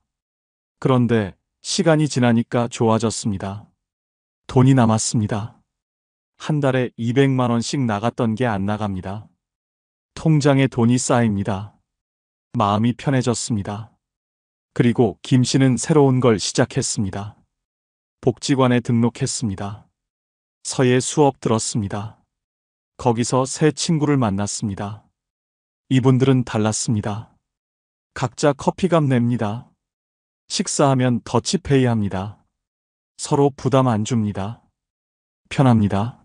그런데 시간이 지나니까 좋아졌습니다. 돈이 남았습니다. 한 달에 200만 원씩 나갔던 게 안 나갑니다. 통장에 돈이 쌓입니다. 마음이 편해졌습니다. 그리고 김 씨는 새로운 걸 시작했습니다. 복지관에 등록했습니다. 서예 수업 들었습니다. 거기서 새 친구를 만났습니다. 이분들은 달랐습니다. 각자 커피값 냅니다. 식사하면 더치페이 합니다. 서로 부담 안 줍니다. 편합니다.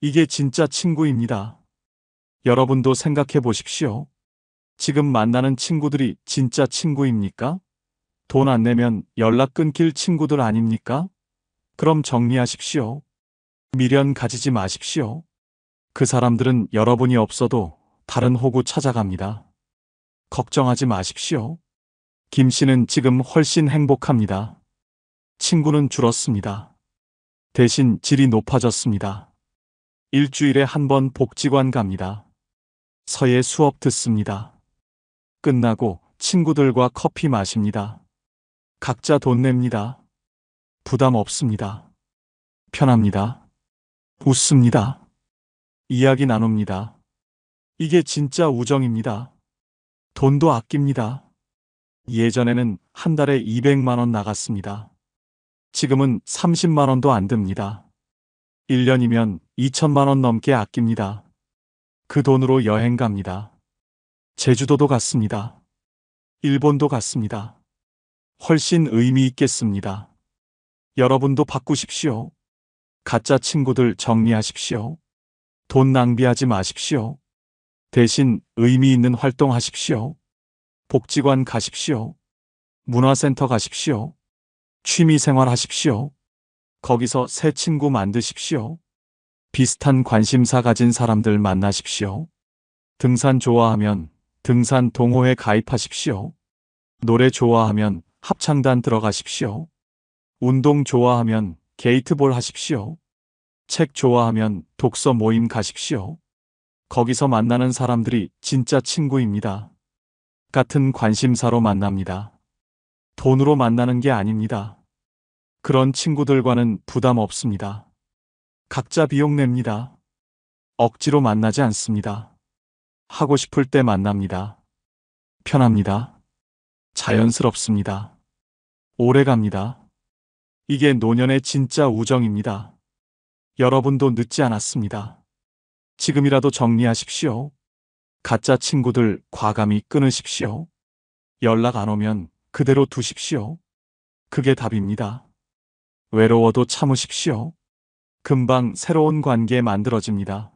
이게 진짜 친구입니다. 여러분도 생각해 보십시오. 지금 만나는 친구들이 진짜 친구입니까? 돈 안 내면 연락 끊길 친구들 아닙니까? 그럼 정리하십시오. 미련 가지지 마십시오. 그 사람들은 여러분이 없어도 다른 호구 찾아갑니다. 걱정하지 마십시오. 김 씨는 지금 훨씬 행복합니다. 친구는 줄었습니다. 대신 질이 높아졌습니다. 일주일에 한 번 복지관 갑니다. 서예 수업 듣습니다. 끝나고 친구들과 커피 마십니다. 각자 돈 냅니다. 부담 없습니다. 편합니다. 웃습니다. 이야기 나눕니다. 이게 진짜 우정입니다. 돈도 아낍니다. 예전에는 한 달에 200만 원 나갔습니다. 지금은 30만 원도 안 듭니다. 1년이면 2천만 원 넘게 아낍니다. 그 돈으로 여행 갑니다. 제주도도 갔습니다. 일본도 갔습니다. 훨씬 의미 있겠습니다. 여러분도 바꾸십시오. 가짜 친구들 정리하십시오. 돈 낭비하지 마십시오. 대신 의미 있는 활동하십시오. 복지관 가십시오. 문화센터 가십시오. 취미생활 하십시오. 거기서 새 친구 만드십시오. 비슷한 관심사 가진 사람들 만나십시오. 등산 좋아하면 등산 동호회 가입하십시오. 노래 좋아하면 합창단 들어가십시오. 운동 좋아하면 게이트볼 하십시오. 책 좋아하면 독서 모임 가십시오. 거기서 만나는 사람들이 진짜 친구입니다. 같은 관심사로 만납니다. 돈으로 만나는 게 아닙니다. 그런 친구들과는 부담 없습니다. 각자 비용 냅니다. 억지로 만나지 않습니다. 하고 싶을 때 만납니다. 편합니다. 자연스럽습니다. 오래 갑니다. 이게 노년의 진짜 우정입니다. 여러분도 늦지 않았습니다. 지금이라도 정리하십시오. 가짜 친구들 과감히 끊으십시오. 연락 안 오면 그대로 두십시오. 그게 답입니다. 외로워도 참으십시오. 금방 새로운 관계 만들어집니다.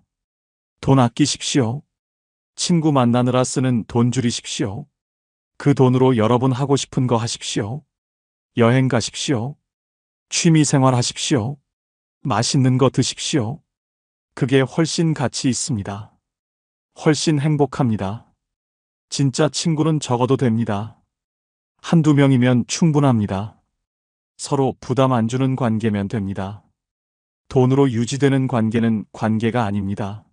돈 아끼십시오. 친구 만나느라 쓰는 돈 줄이십시오. 그 돈으로 여러분 하고 싶은 거 하십시오. 여행 가십시오. 취미 생활 하십시오. 맛있는 거 드십시오. 그게 훨씬 가치 있습니다. 훨씬 행복합니다. 진짜 친구는 적어도 됩니다. 한두 명이면 충분합니다. 서로 부담 안 주는 관계면 됩니다. 돈으로 유지되는 관계는 관계가 아닙니다.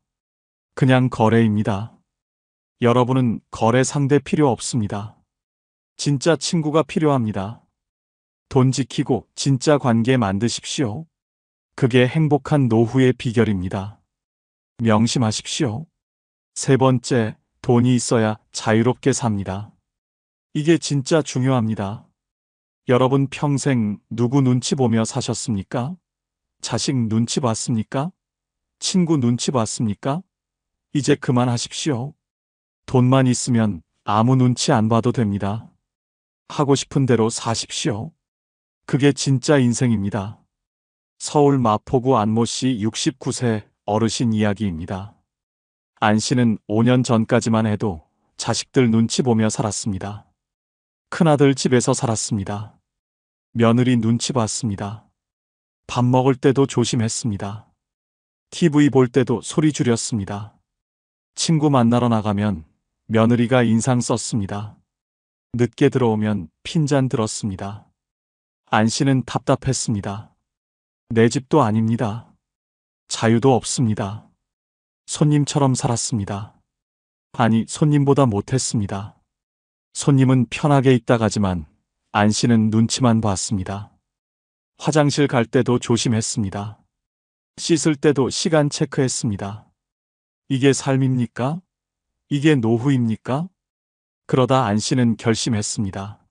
그냥 거래입니다. 여러분은 거래 상대 필요 없습니다. 진짜 친구가 필요합니다. 돈 지키고 진짜 관계 만드십시오. 그게 행복한 노후의 비결입니다. 명심하십시오. 세 번째, 돈이 있어야 자유롭게 삽니다. 이게 진짜 중요합니다. 여러분 평생 누구 눈치 보며 사셨습니까? 자식 눈치 봤습니까? 친구 눈치 봤습니까? 이제 그만하십시오. 돈만 있으면 아무 눈치 안 봐도 됩니다. 하고 싶은 대로 사십시오. 그게 진짜 인생입니다. 서울 마포구 안모씨 69세 어르신 이야기입니다. 안 씨는 5년 전까지만 해도 자식들 눈치 보며 살았습니다. 큰아들 집에서 살았습니다. 며느리 눈치 봤습니다. 밥 먹을 때도 조심했습니다. TV 볼 때도 소리 줄였습니다. 친구 만나러 나가면 며느리가 인상 썼습니다. 늦게 들어오면 핀잔 들었습니다. 안 씨는 답답했습니다. 내 집도 아닙니다. 자유도 없습니다. 손님처럼 살았습니다. 아니, 손님보다 못했습니다. 손님은 편하게 있다 가지만 안 씨는 눈치만 봤습니다. 화장실 갈 때도 조심했습니다. 씻을 때도 시간 체크했습니다. 이게 삶입니까? 이게 노후입니까? 그러다 안 씨는 결심했습니다.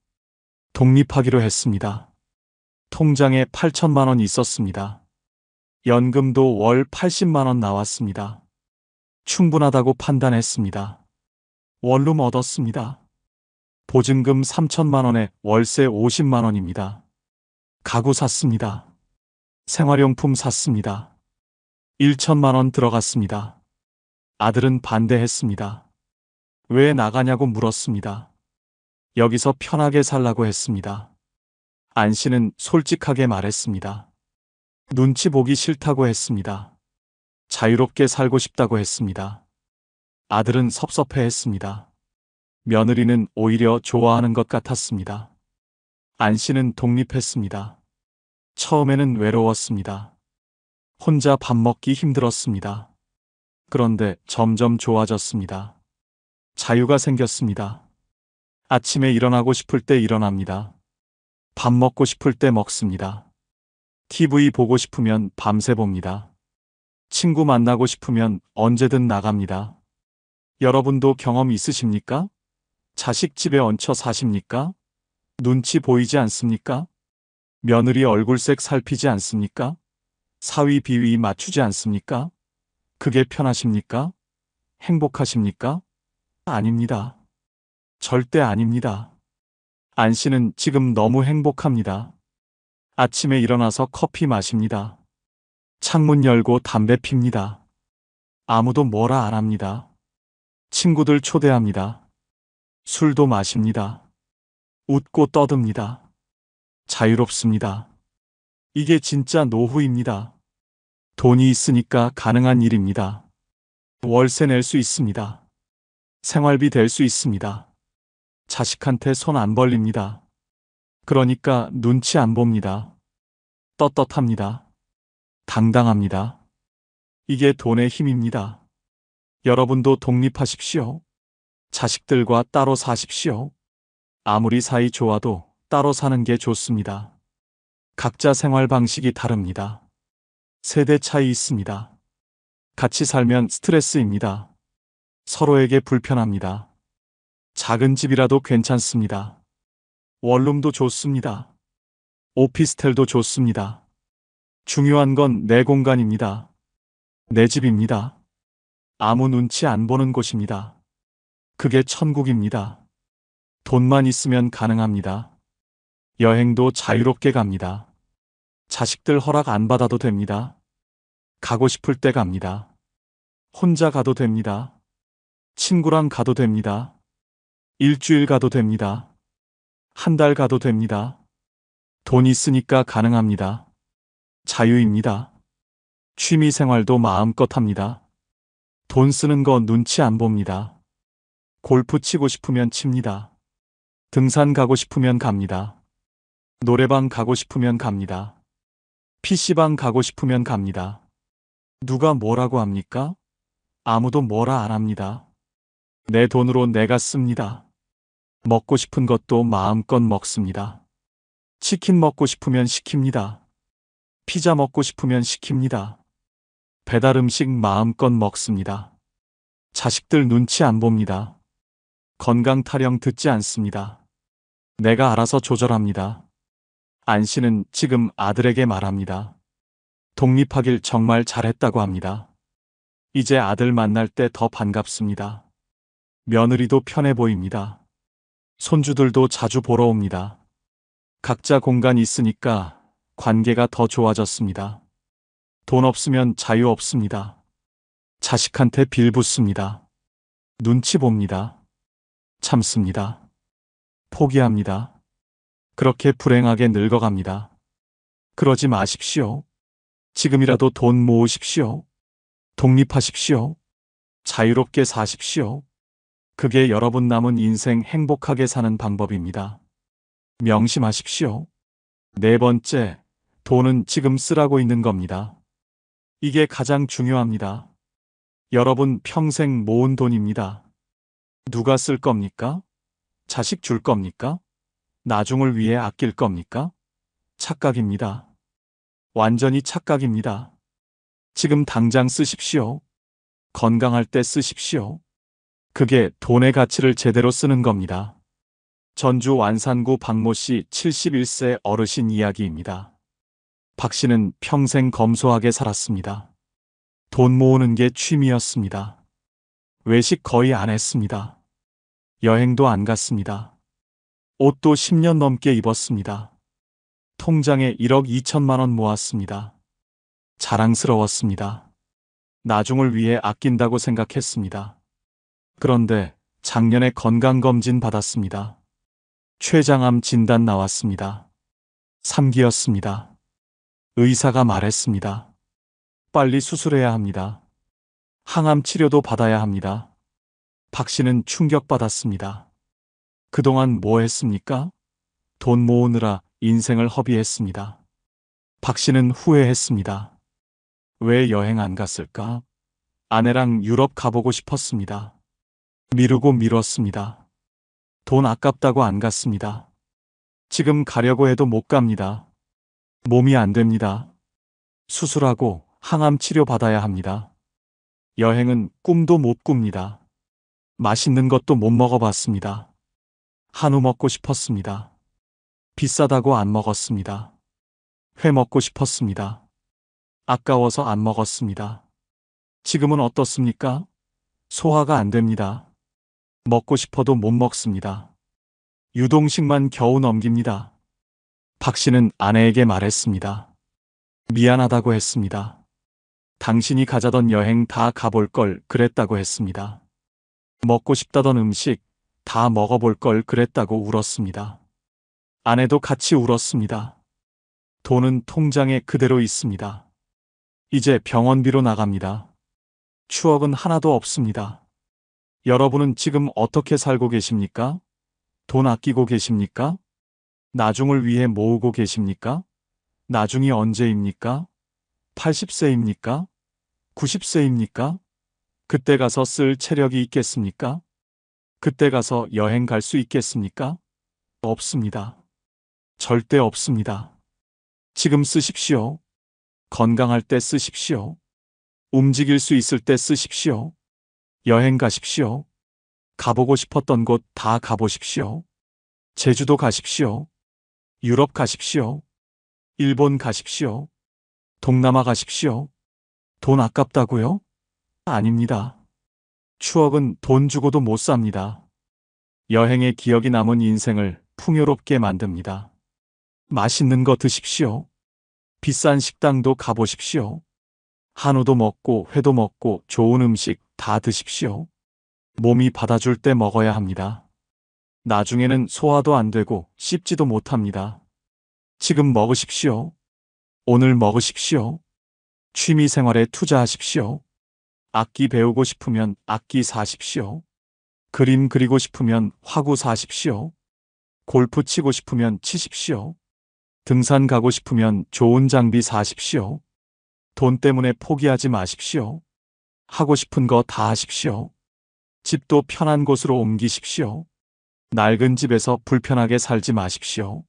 독립하기로 했습니다. 통장에 8천만 원 있었습니다. 연금도 월 80만 원 나왔습니다. 충분하다고 판단했습니다. 원룸 얻었습니다. 보증금 3천만 원에 월세 50만 원입니다. 가구 샀습니다. 생활용품 샀습니다. 1천만 원 들어갔습니다. 아들은 반대했습니다. 왜 나가냐고 물었습니다. 여기서 편하게 살라고 했습니다. 안 씨는 솔직하게 말했습니다. 눈치 보기 싫다고 했습니다. 자유롭게 살고 싶다고 했습니다. 아들은 섭섭해했습니다. 며느리는 오히려 좋아하는 것 같았습니다. 안 씨는 독립했습니다. 처음에는 외로웠습니다. 혼자 밥 먹기 힘들었습니다. 그런데 점점 좋아졌습니다. 자유가 생겼습니다. 아침에 일어나고 싶을 때 일어납니다. 밥 먹고 싶을 때 먹습니다. TV 보고 싶으면 밤새 봅니다. 친구 만나고 싶으면 언제든 나갑니다. 여러분도 경험 있으십니까? 자식 집에 얹혀 사십니까? 눈치 보이지 않습니까? 며느리 얼굴색 살피지 않습니까? 사위 비위 맞추지 않습니까? 그게 편하십니까? 행복하십니까? 아닙니다. 절대 아닙니다. 안 씨는 지금 너무 행복합니다. 아침에 일어나서 커피 마십니다. 창문 열고 담배 핍니다. 아무도 뭐라 안 합니다. 친구들 초대합니다. 술도 마십니다. 웃고 떠듭니다. 자유롭습니다. 이게 진짜 노후입니다. 돈이 있으니까 가능한 일입니다. 월세 낼 수 있습니다. 생활비 될 수 있습니다. 자식한테 손 안 벌립니다. 그러니까 눈치 안 봅니다. 떳떳합니다. 당당합니다. 이게 돈의 힘입니다. 여러분도 독립하십시오. 자식들과 따로 사십시오. 아무리 사이 좋아도 따로 사는 게 좋습니다. 각자 생활 방식이 다릅니다. 세대 차이 있습니다. 같이 살면 스트레스입니다. 서로에게 불편합니다. 작은 집이라도 괜찮습니다. 원룸도 좋습니다. 오피스텔도 좋습니다. 중요한 건 내 공간입니다. 내 집입니다. 아무 눈치 안 보는 곳입니다. 그게 천국입니다. 돈만 있으면 가능합니다. 여행도 자유롭게 갑니다. 자식들 허락 안 받아도 됩니다. 가고 싶을 때 갑니다. 혼자 가도 됩니다. 친구랑 가도 됩니다. 일주일 가도 됩니다. 한 달 가도 됩니다. 돈 있으니까 가능합니다. 자유입니다. 취미 생활도 마음껏 합니다. 돈 쓰는 거 눈치 안 봅니다. 골프 치고 싶으면 칩니다. 등산 가고 싶으면 갑니다. 노래방 가고 싶으면 갑니다. PC방 가고 싶으면 갑니다. 누가 뭐라고 합니까? 아무도 뭐라 안 합니다. 내 돈으로 내가 씁니다. 먹고 싶은 것도 마음껏 먹습니다. 치킨 먹고 싶으면 시킵니다. 피자 먹고 싶으면 시킵니다. 배달 음식 마음껏 먹습니다. 자식들 눈치 안 봅니다. 건강 타령 듣지 않습니다. 내가 알아서 조절합니다. 안 씨는 지금 아들에게 말합니다. 독립하길 정말 잘했다고 합니다. 이제 아들 만날 때 더 반갑습니다. 며느리도 편해 보입니다. 손주들도 자주 보러 옵니다. 각자 공간 있으니까 관계가 더 좋아졌습니다. 돈 없으면 자유 없습니다. 자식한테 빌붙습니다. 눈치 봅니다. 참습니다. 포기합니다. 그렇게 불행하게 늙어갑니다. 그러지 마십시오. 지금이라도 돈 모으십시오. 독립하십시오. 자유롭게 사십시오. 그게 여러분 남은 인생 행복하게 사는 방법입니다. 명심하십시오. 네 번째, 돈은 지금 쓰라고 있는 겁니다. 이게 가장 중요합니다. 여러분 평생 모은 돈입니다. 누가 쓸 겁니까? 자식 줄 겁니까? 나중을 위해 아낄 겁니까? 착각입니다. 완전히 착각입니다. 지금 당장 쓰십시오. 건강할 때 쓰십시오. 그게 돈의 가치를 제대로 쓰는 겁니다. 전주 완산구 박모 씨 71세 어르신 이야기입니다. 박 씨는 평생 검소하게 살았습니다. 돈 모으는 게 취미였습니다. 외식 거의 안 했습니다. 여행도 안 갔습니다. 옷도 10년 넘게 입었습니다. 통장에 1억 2천만 원 모았습니다. 자랑스러웠습니다. 나중을 위해 아낀다고 생각했습니다. 그런데 작년에 건강검진 받았습니다. 췌장암 진단 나왔습니다. 3기였습니다. 의사가 말했습니다. 빨리 수술해야 합니다. 항암 치료도 받아야 합니다. 박 씨는 충격받았습니다. 그동안 뭐 했습니까? 돈 모으느라 인생을 허비했습니다. 박 씨는 후회했습니다. 왜 여행 안 갔을까? 아내랑 유럽 가보고 싶었습니다. 미루고 미뤘습니다. 돈 아깝다고 안 갔습니다. 지금 가려고 해도 못 갑니다. 몸이 안 됩니다. 수술하고 항암 치료 받아야 합니다. 여행은 꿈도 못 꿉니다. 맛있는 것도 못 먹어봤습니다. 한우 먹고 싶었습니다. 비싸다고 안 먹었습니다. 회 먹고 싶었습니다. 아까워서 안 먹었습니다. 지금은 어떻습니까? 소화가 안 됩니다. 먹고 싶어도 못 먹습니다. 유동식만 겨우 넘깁니다. 박 씨는 아내에게 말했습니다. 미안하다고 했습니다. 당신이 가자던 여행 다 가볼 걸 그랬다고 했습니다. 먹고 싶다던 음식 다 먹어볼 걸 그랬다고 울었습니다. 아내도 같이 울었습니다. 돈은 통장에 그대로 있습니다. 이제 병원비로 나갑니다. 추억은 하나도 없습니다. 여러분은 지금 어떻게 살고 계십니까? 돈 아끼고 계십니까? 나중을 위해 모으고 계십니까? 나중이 언제입니까? 80세입니까? 90세입니까? 그때 가서 쓸 체력이 있겠습니까? 그때 가서 여행 갈 수 있겠습니까? 없습니다. 절대 없습니다. 지금 쓰십시오. 건강할 때 쓰십시오. 움직일 수 있을 때 쓰십시오. 여행 가십시오. 가보고 싶었던 곳 다 가보십시오. 제주도 가십시오. 유럽 가십시오. 일본 가십시오. 동남아 가십시오. 돈 아깝다고요? 아닙니다. 추억은 돈 주고도 못 삽니다. 여행의 기억이 남은 인생을 풍요롭게 만듭니다. 맛있는 거 드십시오. 비싼 식당도 가보십시오. 한우도 먹고 회도 먹고 좋은 음식 다 드십시오. 몸이 받아줄 때 먹어야 합니다. 나중에는 소화도 안 되고 씹지도 못합니다. 지금 먹으십시오. 오늘 먹으십시오. 취미 생활에 투자하십시오. 악기 배우고 싶으면 악기 사십시오. 그림 그리고 싶으면 화구 사십시오. 골프 치고 싶으면 치십시오. 등산 가고 싶으면 좋은 장비 사십시오. 돈 때문에 포기하지 마십시오. 하고 싶은 거 다 하십시오. 집도 편한 곳으로 옮기십시오. 낡은 집에서 불편하게 살지 마십시오.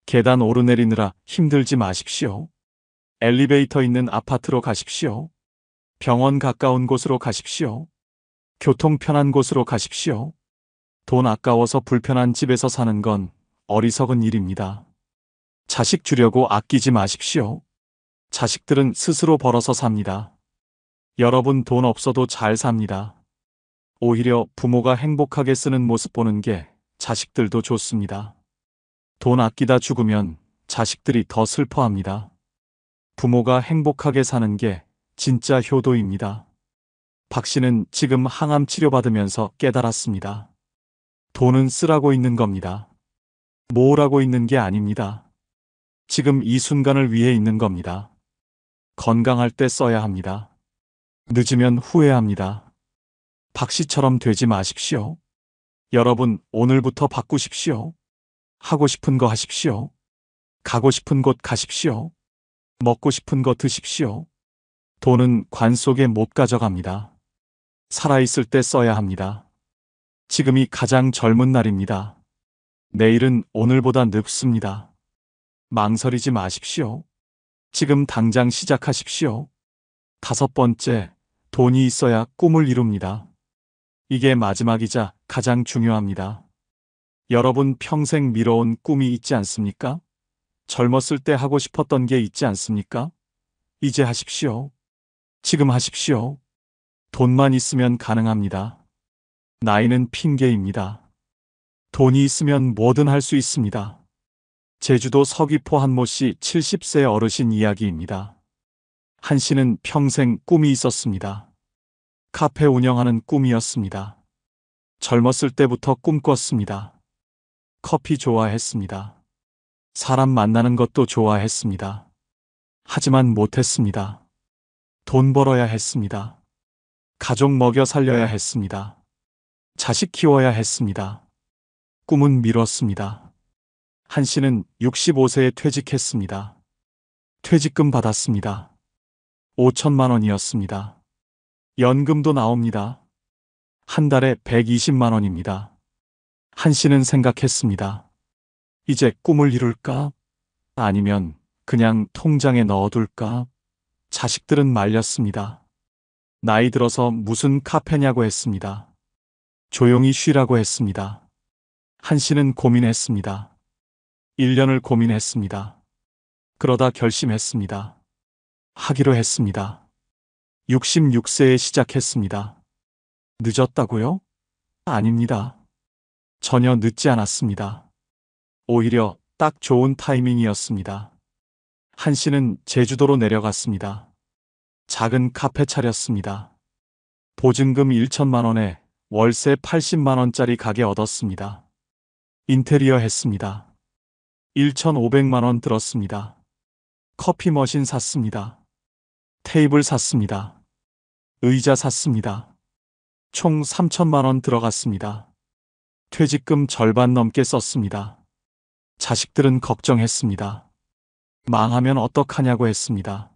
계단 오르내리느라 힘들지 마십시오. 엘리베이터 있는 아파트로 가십시오. 병원 가까운 곳으로 가십시오. 교통 편한 곳으로 가십시오. 돈 아까워서 불편한 집에서 사는 건 어리석은 일입니다. 자식 주려고 아끼지 마십시오. 자식들은 스스로 벌어서 삽니다. 여러분 돈 없어도 잘 삽니다. 오히려 부모가 행복하게 쓰는 모습 보는 게 자식들도 좋습니다. 돈 아끼다 죽으면 자식들이 더 슬퍼합니다. 부모가 행복하게 사는 게 진짜 효도입니다. 박 씨는 지금 항암 치료받으면서 깨달았습니다. 돈은 쓰라고 있는 겁니다. 모으라고 있는 게 아닙니다. 지금 이 순간을 위해 있는 겁니다. 건강할 때 써야 합니다. 늦으면 후회합니다. 박 씨처럼 되지 마십시오. 여러분, 오늘부터 바꾸십시오. 하고 싶은 거 하십시오. 가고 싶은 곳 가십시오. 먹고 싶은 거 드십시오. 돈은 관 속에 못 가져갑니다. 살아있을 때 써야 합니다. 지금이 가장 젊은 날입니다. 내일은 오늘보다 늙습니다. 망설이지 마십시오. 지금 당장 시작하십시오. 5번째, 돈이 있어야 꿈을 이룹니다. 이게 마지막이자 가장 중요합니다. 여러분 평생 미뤄온 꿈이 있지 않습니까? 젊었을 때 하고 싶었던 게 있지 않습니까? 이제 하십시오. 지금 하십시오. 돈만 있으면 가능합니다. 나이는 핑계입니다. 돈이 있으면 뭐든 할 수 있습니다. 제주도 서귀포 한모 씨 70세 어르신 이야기입니다. 한 씨는 평생 꿈이 있었습니다. 카페 운영하는 꿈이었습니다. 젊었을 때부터 꿈꿨습니다. 커피 좋아했습니다. 사람 만나는 것도 좋아했습니다. 하지만 못했습니다. 돈 벌어야 했습니다. 가족 먹여 살려야 했습니다. 자식 키워야 했습니다. 꿈은 미뤘습니다. 한 씨는 65세에 퇴직했습니다. 퇴직금 받았습니다. 5천만 원이었습니다. 연금도 나옵니다. 한 달에 120만 원입니다. 한 씨는 생각했습니다. 이제 꿈을 이룰까? 아니면 그냥 통장에 넣어둘까? 자식들은 말렸습니다. 나이 들어서 무슨 카페냐고 했습니다. 조용히 쉬라고 했습니다. 한 씨는 고민했습니다. 1년을 고민했습니다. 그러다 결심했습니다. 하기로 했습니다. 66세에 시작했습니다. 늦었다고요? 아닙니다. 전혀 늦지 않았습니다. 오히려 딱 좋은 타이밍이었습니다. 한 씨는 제주도로 내려갔습니다. 작은 카페 차렸습니다. 보증금 1천만 원에 월세 80만 원짜리 가게 얻었습니다. 인테리어 했습니다. 1,500만 원 들었습니다. 커피 머신 샀습니다. 테이블 샀습니다. 의자 샀습니다. 총 3천만 원 들어갔습니다. 퇴직금 절반 넘게 썼습니다. 자식들은 걱정했습니다. 망하면 어떡하냐고 했습니다.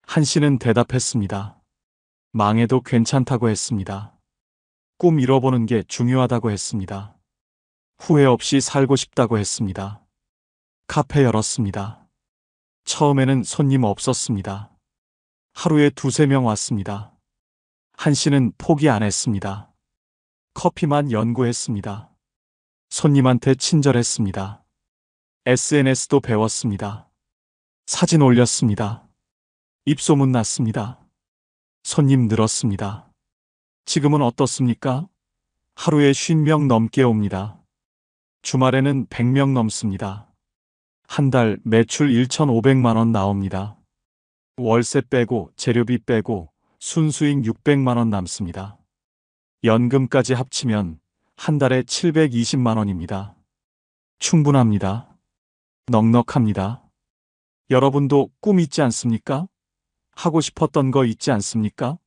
한 씨는 대답했습니다. 망해도 괜찮다고 했습니다. 꿈 이뤄보는 게 중요하다고 했습니다. 후회 없이 살고 싶다고 했습니다. 카페 열었습니다. 처음에는 손님 없었습니다. 하루에 두세 명 왔습니다. 한 씨는 포기 안 했습니다. 커피만 연구했습니다. 손님한테 친절했습니다. SNS도 배웠습니다. 사진 올렸습니다. 입소문 났습니다. 손님 늘었습니다. 지금은 어떻습니까? 하루에 50명 넘게 옵니다. 주말에는 100명 넘습니다. 한 달 매출 1,500만 원 나옵니다. 월세 빼고 재료비 빼고 순수익 600만 원 남습니다. 연금까지 합치면 한 달에 720만 원입니다. 충분합니다. 넉넉합니다. 여러분도 꿈 있지 않습니까? 하고 싶었던 거 있지 않습니까?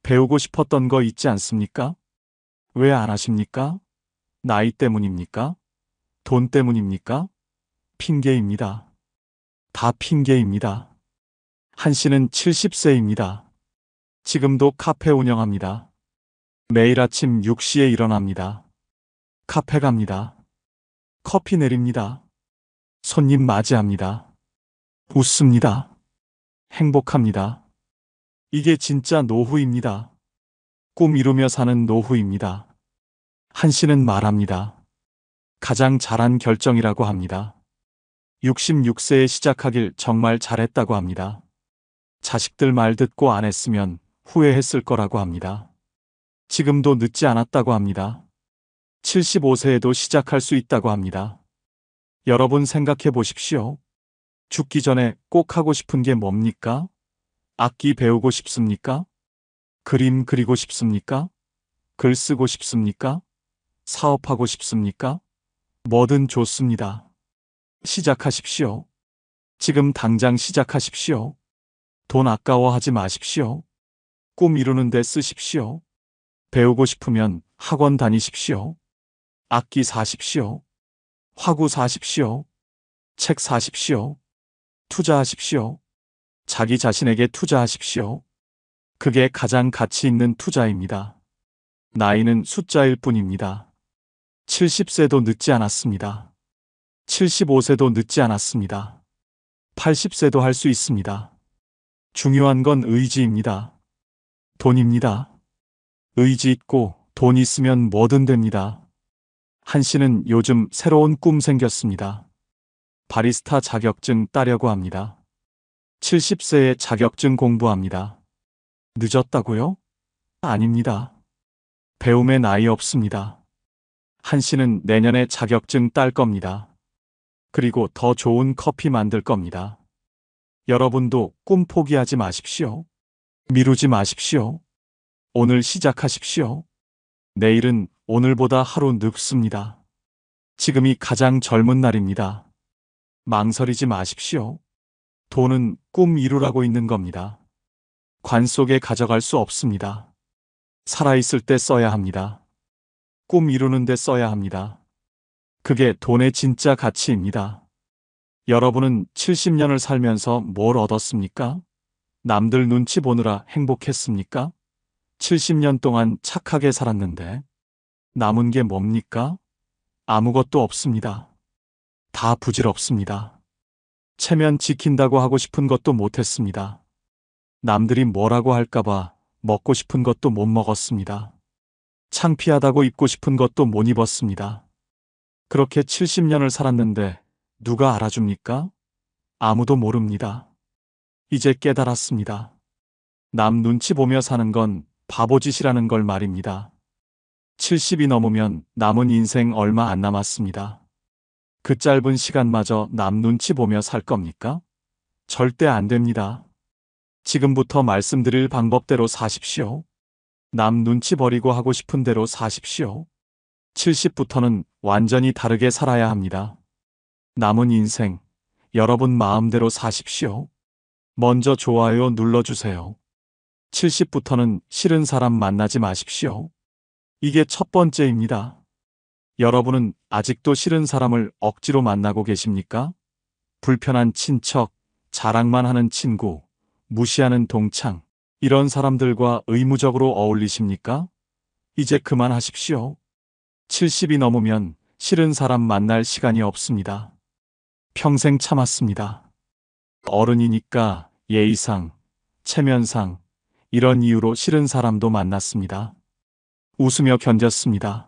배우고 싶었던 거 있지 않습니까? 왜 안 하십니까? 나이 때문입니까? 돈 때문입니까? 핑계입니다. 다 핑계입니다. 한 씨는 70세입니다. 지금도 카페 운영합니다. 매일 아침 6시에 일어납니다. 카페 갑니다. 커피 내립니다. 손님 맞이합니다. 웃습니다. 행복합니다. 이게 진짜 노후입니다. 꿈 이루며 사는 노후입니다. 한 씨는 말합니다. 가장 잘한 결정이라고 합니다. 66세에 시작하길 정말 잘했다고 합니다. 자식들 말 듣고 안 했으면 후회했을 거라고 합니다. 지금도 늦지 않았다고 합니다. 75세에도 시작할 수 있다고 합니다. 여러분 생각해 보십시오. 죽기 전에 꼭 하고 싶은 게 뭡니까? 악기 배우고 싶습니까? 그림 그리고 싶습니까? 글 쓰고 싶습니까? 사업하고 싶습니까? 뭐든 좋습니다. 시작하십시오. 지금 당장 시작하십시오. 돈 아까워하지 마십시오. 꿈 이루는 데 쓰십시오. 배우고 싶으면 학원 다니십시오. 악기 사십시오. 화구 사십시오. 책 사십시오. 투자하십시오. 자기 자신에게 투자하십시오. 그게 가장 가치 있는 투자입니다. 나이는 숫자일 뿐입니다. 70세도 늦지 않았습니다. 75세도 늦지 않았습니다. 80세도 할 수 있습니다. 중요한 건 의지입니다. 돈입니다. 의지 있고 돈 있으면 뭐든 됩니다. 한 씨는 요즘 새로운 꿈 생겼습니다. 바리스타 자격증 따려고 합니다. 70세에 자격증 공부합니다. 늦었다고요? 아닙니다. 배움에 나이 없습니다. 한 씨는 내년에 자격증 딸 겁니다. 그리고 더 좋은 커피 만들 겁니다. 여러분도 꿈 포기하지 마십시오. 미루지 마십시오. 오늘 시작하십시오. 내일은 오늘보다 하루 늙습니다. 지금이 가장 젊은 날입니다. 망설이지 마십시오. 돈은 꿈 이루라고 있는 겁니다. 관 속에 가져갈 수 없습니다. 살아있을 때 써야 합니다. 꿈 이루는 데 써야 합니다. 그게 돈의 진짜 가치입니다. 여러분은 70년을 살면서 뭘 얻었습니까? 남들 눈치 보느라 행복했습니까? 70년 동안 착하게 살았는데 남은 게 뭡니까? 아무것도 없습니다. 다 부질없습니다. 체면 지킨다고 하고 싶은 것도 못했습니다. 남들이 뭐라고 할까봐 먹고 싶은 것도 못 먹었습니다. 창피하다고 입고 싶은 것도 못 입었습니다. 그렇게 70년을 살았는데 누가 알아줍니까? 아무도 모릅니다. 이제 깨달았습니다. 남 눈치 보며 사는 건 바보짓이라는 걸 말입니다. 70이 넘으면 남은 인생 얼마 안 남았습니다. 그 짧은 시간마저 남 눈치 보며 살 겁니까? 절대 안 됩니다. 지금부터 말씀드릴 방법대로 사십시오. 남 눈치 버리고 하고 싶은 대로 사십시오. 70부터는 완전히 다르게 살아야 합니다. 남은 인생, 여러분 마음대로 사십시오. 먼저 좋아요 눌러주세요. 70부터는 싫은 사람 만나지 마십시오. 이게 첫 번째입니다. 여러분은 아직도 싫은 사람을 억지로 만나고 계십니까? 불편한 친척, 자랑만 하는 친구, 무시하는 동창, 이런 사람들과 의무적으로 어울리십니까? 이제 그만하십시오. 70이 넘으면 싫은 사람 만날 시간이 없습니다. 평생 참았습니다. 어른이니까 예의상, 체면상, 이런 이유로 싫은 사람도 만났습니다. 웃으며 견뎠습니다.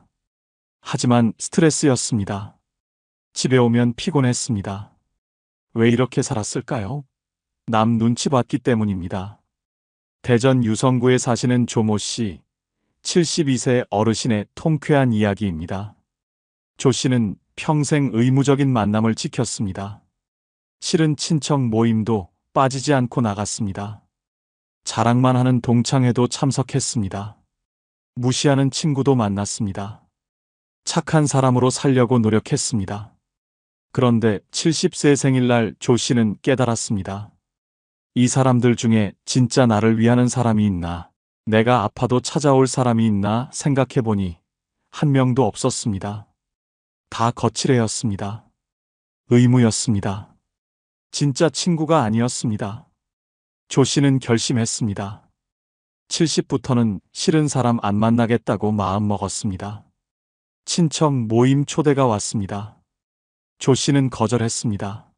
하지만 스트레스였습니다. 집에 오면 피곤했습니다. 왜 이렇게 살았을까요? 남 눈치 봤기 때문입니다. 대전 유성구에 사시는 조모 씨, 72세 어르신의 통쾌한 이야기입니다. 조 씨는 평생 의무적인 만남을 지켰습니다. 싫은 친척 모임도 빠지지 않고 나갔습니다. 자랑만 하는 동창회도 참석했습니다. 무시하는 친구도 만났습니다. 착한 사람으로 살려고 노력했습니다. 그런데 70세 생일날 조 씨는 깨달았습니다. 이 사람들 중에 진짜 나를 위하는 사람이 있나, 내가 아파도 찾아올 사람이 있나 생각해보니 한 명도 없었습니다. 다 거칠애였습니다. 의무였습니다. 진짜 친구가 아니었습니다. 조 씨는 결심했습니다. 70부터는 싫은 사람 안 만나겠다고 마음먹었습니다. 친척 모임 초대가 왔습니다. 조 씨는 거절했습니다.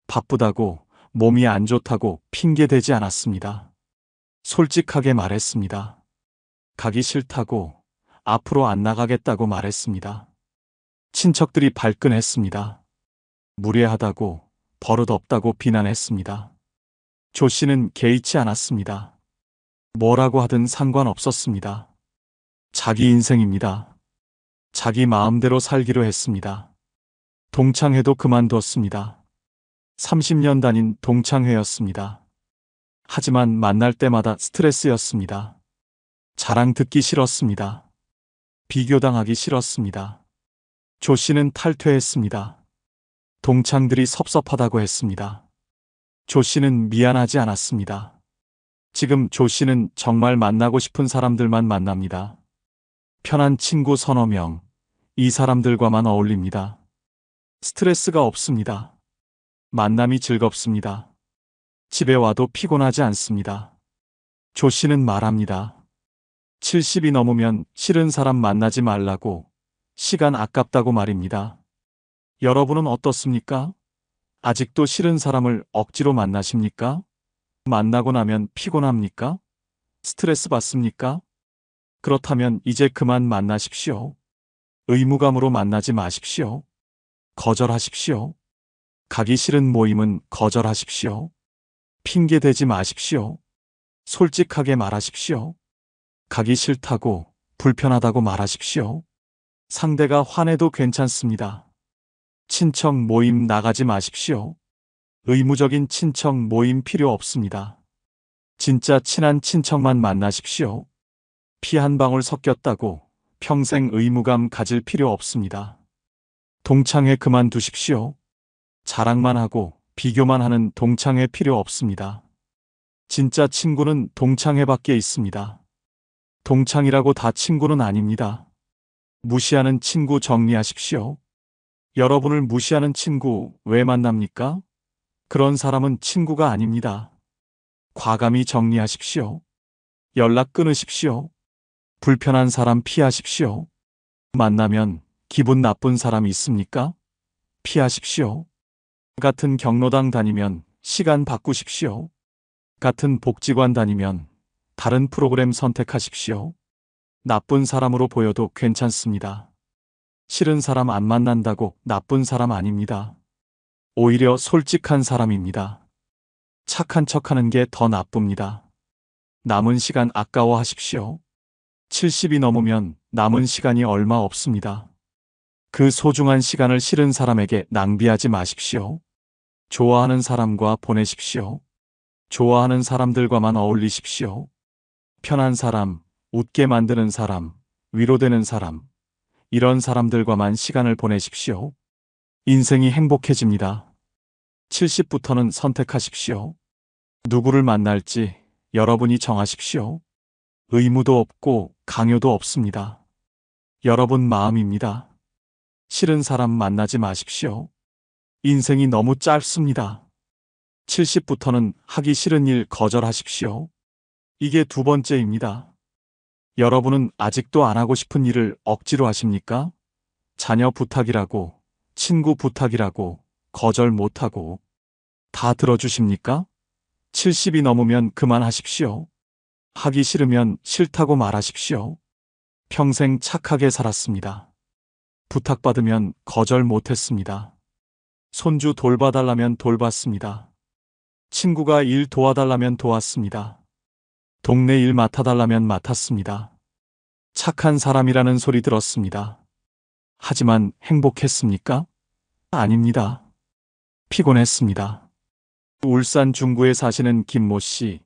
바쁘다고, 몸이 안 좋다고 핑계대지 않았습니다. 솔직하게 말했습니다. 가기 싫다고, 앞으로 안 나가겠다고 말했습니다. 친척들이 발끈했습니다. 무례하다고, 버릇없다고 비난했습니다. 조 씨는 개의치 않았습니다. 뭐라고 하든 상관없었습니다. 자기 인생입니다. 자기 마음대로 살기로 했습니다. 동창회도 그만뒀습니다. 30년 다닌 동창회였습니다. 하지만 만날 때마다 스트레스였습니다. 자랑 듣기 싫었습니다. 비교당하기 싫었습니다. 조 씨는 탈퇴했습니다. 동창들이 섭섭하다고 했습니다. 조 씨는 미안하지 않았습니다. 지금 조 씨는 정말 만나고 싶은 사람들만 만납니다. 편한 친구 서너 명, 이 사람들과만 어울립니다. 스트레스가 없습니다. 만남이 즐겁습니다. 집에 와도 피곤하지 않습니다. 조 씨는 말합니다. 70이 넘으면 싫은 사람 만나지 말라고, 시간 아깝다고 말입니다. 여러분은 어떻습니까? 아직도 싫은 사람을 억지로 만나십니까? 만나고 나면 피곤합니까? 스트레스 받습니까? 그렇다면 이제 그만 만나십시오. 의무감으로 만나지 마십시오. 거절하십시오. 가기 싫은 모임은 거절하십시오. 핑계 대지 마십시오. 솔직하게 말하십시오. 가기 싫다고, 불편하다고 말하십시오. 상대가 화내도 괜찮습니다. 친척 모임 나가지 마십시오. 의무적인 친척 모임 필요 없습니다. 진짜 친한 친척만 만나십시오. 피 한 방울 섞였다고 평생 의무감 가질 필요 없습니다. 동창회 그만두십시오. 자랑만 하고 비교만 하는 동창회 필요 없습니다. 진짜 친구는 동창회밖에 있습니다. 동창이라고 다 친구는 아닙니다. 무시하는 친구 정리하십시오. 여러분을 무시하는 친구 왜 만납니까? 그런 사람은 친구가 아닙니다. 과감히 정리하십시오. 연락 끊으십시오. 불편한 사람 피하십시오. 만나면 기분 나쁜 사람 있습니까? 피하십시오. 같은 경로당 다니면 시간 바꾸십시오. 같은 복지관 다니면 다른 프로그램 선택하십시오. 나쁜 사람으로 보여도 괜찮습니다. 싫은 사람 안 만난다고 나쁜 사람 아닙니다. 오히려 솔직한 사람입니다. 착한 척하는 게 더 나쁩니다. 남은 시간 아까워하십시오. 70이 넘으면 남은 시간이 얼마 없습니다. 그 소중한 시간을 싫은 사람에게 낭비하지 마십시오. 좋아하는 사람과 보내십시오. 좋아하는 사람들과만 어울리십시오. 편한 사람, 웃게 만드는 사람, 위로되는 사람, 이런 사람들과만 시간을 보내십시오. 인생이 행복해집니다. 70부터는 선택하십시오. 누구를 만날지 여러분이 정하십시오. 의무도 없고 강요도 없습니다. 여러분 마음입니다. 싫은 사람 만나지 마십시오. 인생이 너무 짧습니다. 70부터는 하기 싫은 일 거절하십시오. 이게 두 번째입니다. 여러분은 아직도 안 하고 싶은 일을 억지로 하십니까? 자녀 부탁이라고, 친구 부탁이라고, 거절 못하고, 다 들어주십니까? 70이 넘으면 그만하십시오. 하기 싫으면 싫다고 말하십시오. 평생 착하게 살았습니다. 부탁받으면 거절 못했습니다. 손주 돌봐달라면 돌봤습니다. 친구가 일 도와달라면 도왔습니다. 동네 일 맡아달라면 맡았습니다. 착한 사람이라는 소리 들었습니다. 하지만 행복했습니까? 아닙니다. 피곤했습니다. 울산 중구에 사시는 김모 씨,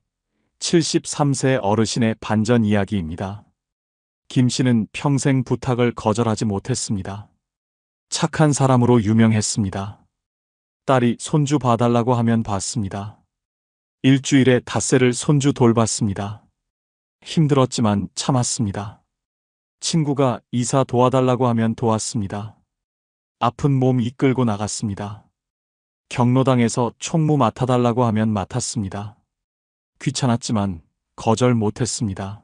73세 어르신의 반전 이야기입니다. 김 씨는 평생 부탁을 거절하지 못했습니다. 착한 사람으로 유명했습니다. 딸이 손주 봐달라고 하면 봤습니다. 일주일에 닷새를 손주 돌봤습니다. 힘들었지만 참았습니다. 친구가 이사 도와달라고 하면 도왔습니다. 아픈 몸 이끌고 나갔습니다. 경로당에서 총무 맡아달라고 하면 맡았습니다. 귀찮았지만 거절 못했습니다.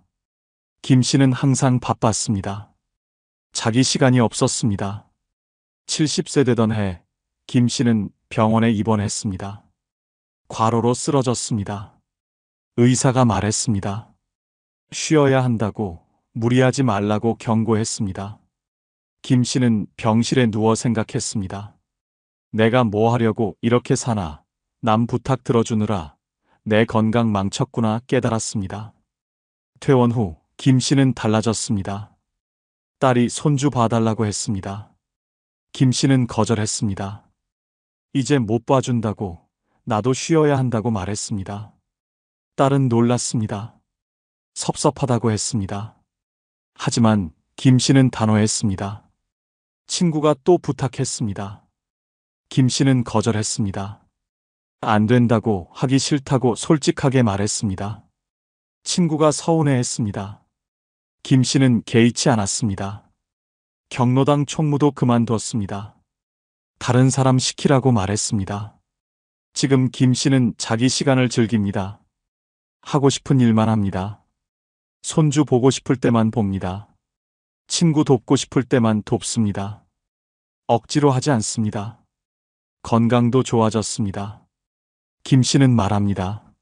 김 씨는 항상 바빴습니다. 자기 시간이 없었습니다. 70세 되던 해, 김 씨는 병원에 입원했습니다. 과로로 쓰러졌습니다. 의사가 말했습니다. 쉬어야 한다고, 무리하지 말라고 경고했습니다. 김 씨는 병실에 누워 생각했습니다. 내가 뭐 하려고 이렇게 사나, 남 부탁 들어주느라 내 건강 망쳤구나 깨달았습니다. 퇴원 후 김 씨는 달라졌습니다. 딸이 손주 봐달라고 했습니다. 김 씨는 거절했습니다. 이제 못 봐준다고, 나도 쉬어야 한다고 말했습니다. 딸은 놀랐습니다. 섭섭하다고 했습니다. 하지만 김 씨는 단호했습니다. 친구가 또 부탁했습니다. 김 씨는 거절했습니다. 안 된다고, 하기 싫다고 솔직하게 말했습니다. 친구가 서운해했습니다. 김 씨는 개의치 않았습니다. 경로당 총무도 그만뒀습니다. 다른 사람 시키라고 말했습니다. 지금 김 씨는 자기 시간을 즐깁니다. 하고 싶은 일만 합니다. 손주 보고 싶을 때만 봅니다. 친구 돕고 싶을 때만 돕습니다. 억지로 하지 않습니다. 건강도 좋아졌습니다. 김 씨는 말합니다.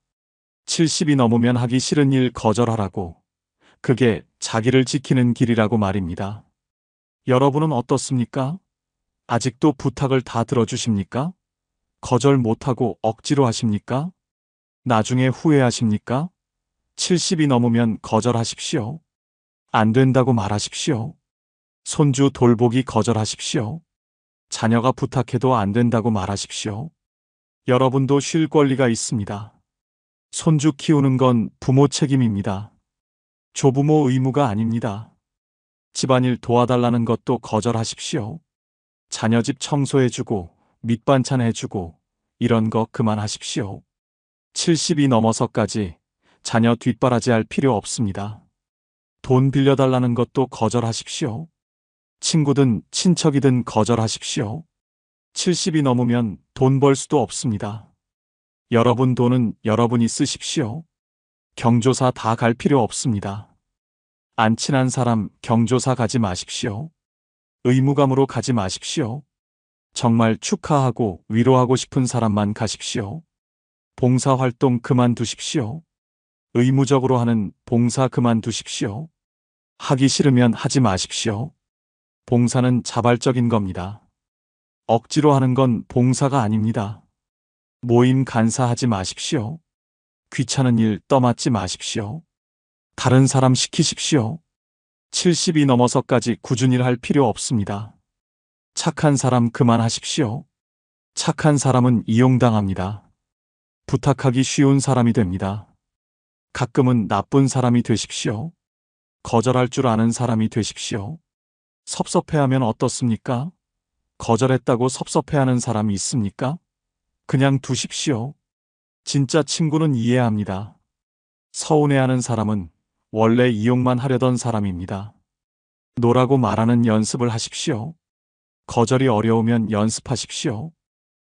70이 넘으면 하기 싫은 일 거절하라고. 그게 자기를 지키는 길이라고 말입니다. 여러분은 어떻습니까? 아직도 부탁을 다 들어주십니까? 거절 못하고 억지로 하십니까? 나중에 후회하십니까? 70이 넘으면 거절하십시오. 안 된다고 말하십시오. 손주 돌보기 거절하십시오. 자녀가 부탁해도 안 된다고 말하십시오. 여러분도 쉴 권리가 있습니다. 손주 키우는 건 부모 책임입니다. 조부모 의무가 아닙니다. 집안일 도와달라는 것도 거절하십시오. 자녀 집 청소해주고 밑반찬 해주고 이런 거 그만하십시오. 70이 넘어서까지 자녀 뒷바라지할 필요 없습니다. 돈 빌려달라는 것도 거절하십시오. 친구든 친척이든 거절하십시오. 70이 넘으면 돈 벌 수도 없습니다. 여러분 돈은 여러분이 쓰십시오. 경조사 다 갈 필요 없습니다. 안 친한 사람 경조사 가지 마십시오. 의무감으로 가지 마십시오. 정말 축하하고 위로하고 싶은 사람만 가십시오. 봉사활동 그만두십시오. 의무적으로 하는 봉사 그만두십시오. 하기 싫으면 하지 마십시오. 봉사는 자발적인 겁니다. 억지로 하는 건 봉사가 아닙니다. 모임 간사하지 마십시오. 귀찮은 일 떠맡지 마십시오. 다른 사람 시키십시오. 70이 넘어서까지 꾸준히 할 필요 없습니다. 착한 사람 그만하십시오. 착한 사람은 이용당합니다. 부탁하기 쉬운 사람이 됩니다. 가끔은 나쁜 사람이 되십시오. 거절할 줄 아는 사람이 되십시오. 섭섭해하면 어떻습니까? 거절했다고 섭섭해하는 사람이 있습니까? 그냥 두십시오. 진짜 친구는 이해합니다. 서운해하는 사람은 원래 이용만 하려던 사람입니다. 노라고 말하는 연습을 하십시오. 거절이 어려우면 연습하십시오.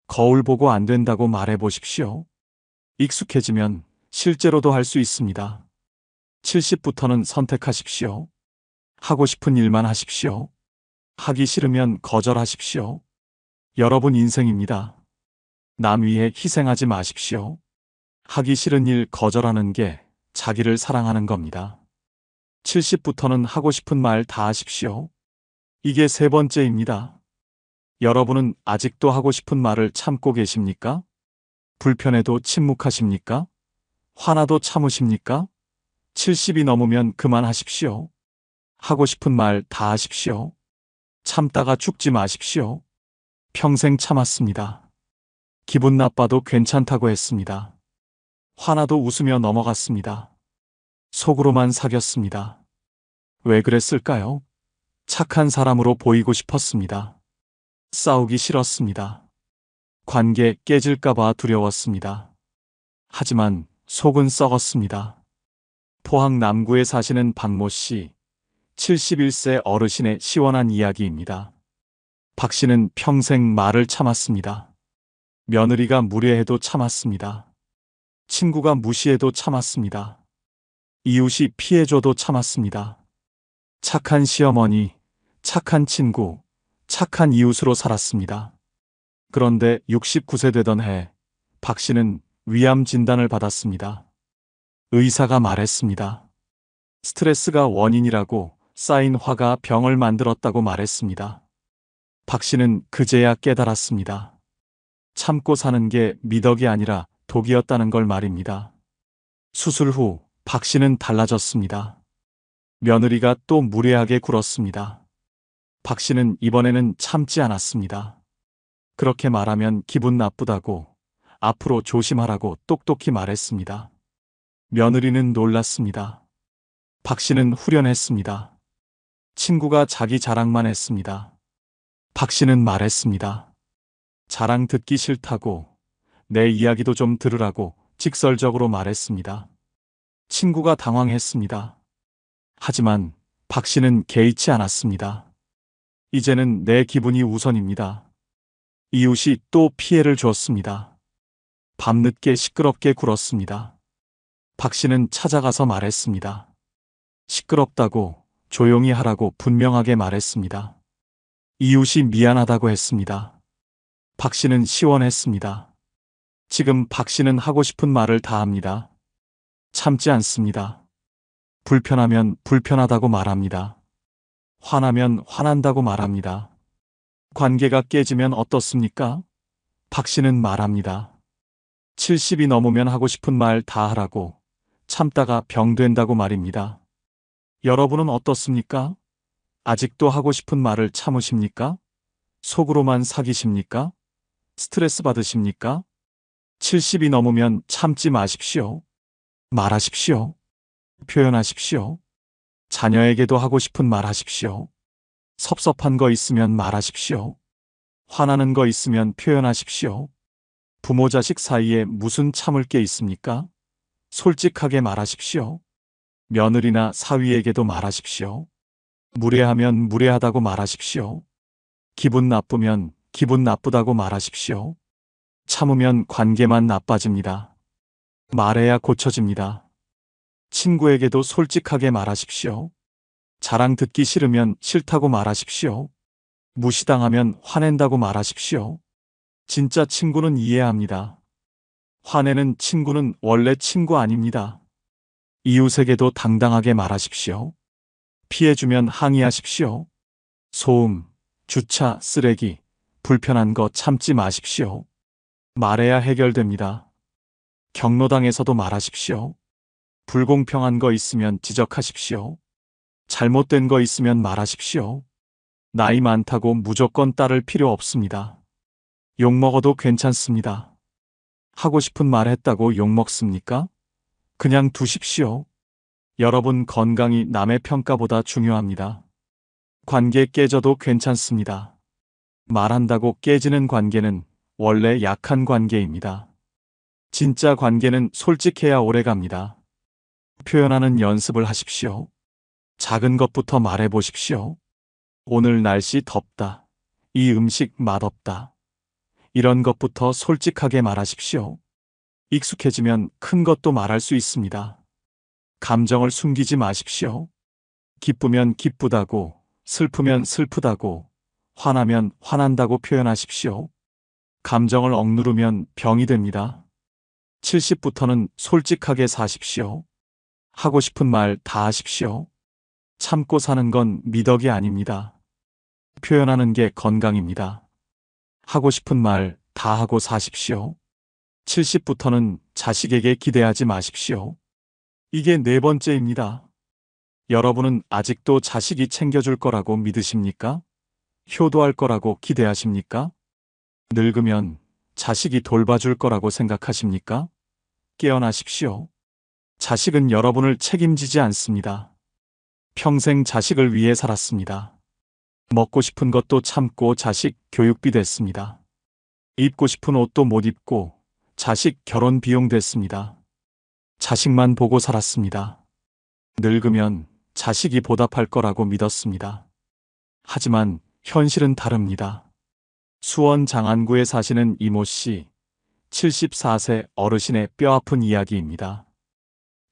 거울 보고 안 된다고 말해보십시오. 익숙해지면 실제로도 할 수 있습니다. 70부터는 선택하십시오. 하고 싶은 일만 하십시오. 하기 싫으면 거절하십시오. 여러분 인생입니다. 남 위해 희생하지 마십시오. 하기 싫은 일 거절하는 게 자기를 사랑하는 겁니다. 70부터는 하고 싶은 말 다 하십시오. 이게 세 번째입니다. 여러분은 아직도 하고 싶은 말을 참고 계십니까? 불편해도 침묵하십니까? 화나도 참으십니까? 70이 넘으면 그만하십시오. 하고 싶은 말 다 하십시오. 참다가 죽지 마십시오. 평생 참았습니다. 기분 나빠도 괜찮다고 했습니다. 화나도 웃으며 넘어갔습니다. 속으로만 사귀었습니다. 왜 그랬을까요? 착한 사람으로 보이고 싶었습니다. 싸우기 싫었습니다. 관계 깨질까봐 두려웠습니다. 하지만 속은 썩었습니다. 포항 남구에 사시는 박모 씨, 71세 어르신의 시원한 이야기입니다. 박 씨는 평생 말을 참았습니다. 며느리가 무례해도 참았습니다. 친구가 무시해도 참았습니다. 이웃이 피해줘도 참았습니다. 착한 시어머니, 착한 친구, 착한 이웃으로 살았습니다. 그런데 69세 되던 해, 박 씨는 위암 진단을 받았습니다. 의사가 말했습니다. 스트레스가 원인이라고 쌓인 화가 병을 만들었다고 말했습니다. 박 씨는 그제야 깨달았습니다. 참고 사는 게 미덕이 아니라 독이었다는 걸 말입니다. 수술 후 박 씨는 달라졌습니다. 며느리가 또 무례하게 굴었습니다. 박 씨는 이번에는 참지 않았습니다. 그렇게 말하면 기분 나쁘다고, 앞으로 조심하라고 똑똑히 말했습니다. 며느리는 놀랐습니다. 박 씨는 후련했습니다. 친구가 자기 자랑만 했습니다. 박 씨는 말했습니다. 자랑 듣기 싫다고, 내 이야기도 좀 들으라고 직설적으로 말했습니다. 친구가 당황했습니다. 하지만 박 씨는 개의치 않았습니다. 이제는 내 기분이 우선입니다. 이웃이 또 피해를 주었습니다. 밤늦게 시끄럽게 굴었습니다. 박 씨는 찾아가서 말했습니다. 시끄럽다고, 조용히 하라고 분명하게 말했습니다. 이웃이 미안하다고 했습니다. 박 씨는 시원했습니다. 지금 박 씨는 하고 싶은 말을 다 합니다. 참지 않습니다. 불편하면 불편하다고 말합니다. 화나면 화난다고 말합니다. 관계가 깨지면 어떻습니까? 박 씨는 말합니다. 70이 넘으면 하고 싶은 말 다 하라고, 참다가 병 된다고 말입니다. 여러분은 어떻습니까? 아직도 하고 싶은 말을 참으십니까? 속으로만 사귀십니까? 스트레스 받으십니까? 70이 넘으면 참지 마십시오. 말하십시오. 표현하십시오. 자녀에게도 하고 싶은 말 하십시오. 섭섭한 거 있으면 말하십시오. 화나는 거 있으면 표현하십시오. 부모 자식 사이에 무슨 참을 게 있습니까? 솔직하게 말하십시오. 며느리나 사위에게도 말하십시오. 무례하면 무례하다고 말하십시오. 기분 나쁘면 기분 나쁘다고 말하십시오. 참으면 관계만 나빠집니다. 말해야 고쳐집니다. 친구에게도 솔직하게 말하십시오. 자랑 듣기 싫으면 싫다고 말하십시오. 무시당하면 화낸다고 말하십시오. 진짜 친구는 이해합니다. 화내는 친구는 원래 친구 아닙니다. 이웃에게도 당당하게 말하십시오. 피해주면 항의하십시오. 소음, 주차, 쓰레기, 불편한 거 참지 마십시오. 말해야 해결됩니다. 경로당에서도 말하십시오. 불공평한 거 있으면 지적하십시오. 잘못된 거 있으면 말하십시오. 나이 많다고 무조건 따를 필요 없습니다. 욕먹어도 괜찮습니다. 하고 싶은 말 했다고 욕먹습니까? 그냥 두십시오. 여러분 건강이 남의 평가보다 중요합니다. 관계 깨져도 괜찮습니다. 말한다고 깨지는 관계는 원래 약한 관계입니다. 진짜 관계는 솔직해야 오래갑니다. 표현하는 연습을 하십시오. 작은 것부터 말해보십시오. 오늘 날씨 덥다. 이 음식 맛없다. 이런 것부터 솔직하게 말하십시오. 익숙해지면 큰 것도 말할 수 있습니다. 감정을 숨기지 마십시오. 기쁘면 기쁘다고, 슬프면 슬프다고, 화나면 화난다고 표현하십시오. 감정을 억누르면 병이 됩니다. 70부터는 솔직하게 사십시오. 하고 싶은 말 다 하십시오. 참고 사는 건 미덕이 아닙니다. 표현하는 게 건강입니다. 하고 싶은 말 다 하고 사십시오. 70부터는 자식에게 기대하지 마십시오. 이게 네 번째입니다. 여러분은 아직도 자식이 챙겨줄 거라고 믿으십니까? 효도할 거라고 기대하십니까? 늙으면 자식이 돌봐줄 거라고 생각하십니까? 깨어나십시오. 자식은 여러분을 책임지지 않습니다. 평생 자식을 위해 살았습니다. 먹고 싶은 것도 참고 자식 교육비 댔습니다. 입고 싶은 옷도 못 입고 자식 결혼 비용 댔습니다. 자식만 보고 살았습니다. 늙으면 자식이 보답할 거라고 믿었습니다. 하지만 현실은 다릅니다. 수원 장안구에 사시는 이모 씨, 74세 어르신의 뼈아픈 이야기입니다.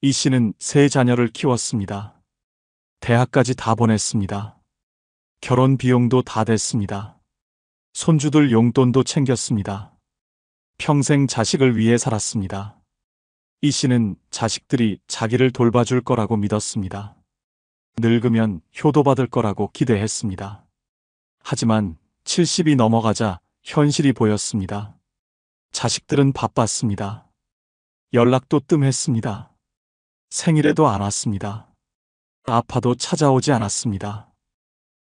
이 씨는 세 자녀를 키웠습니다. 대학까지 다 보냈습니다. 결혼 비용도 다 댔습니다. 손주들 용돈도 챙겼습니다. 평생 자식을 위해 살았습니다. 이 씨는 자식들이 자기를 돌봐줄 거라고 믿었습니다. 늙으면 효도받을 거라고 기대했습니다. 하지만 70이 넘어가자 현실이 보였습니다. 자식들은 바빴습니다. 연락도 뜸했습니다. 생일에도 안 왔습니다. 아파도 찾아오지 않았습니다.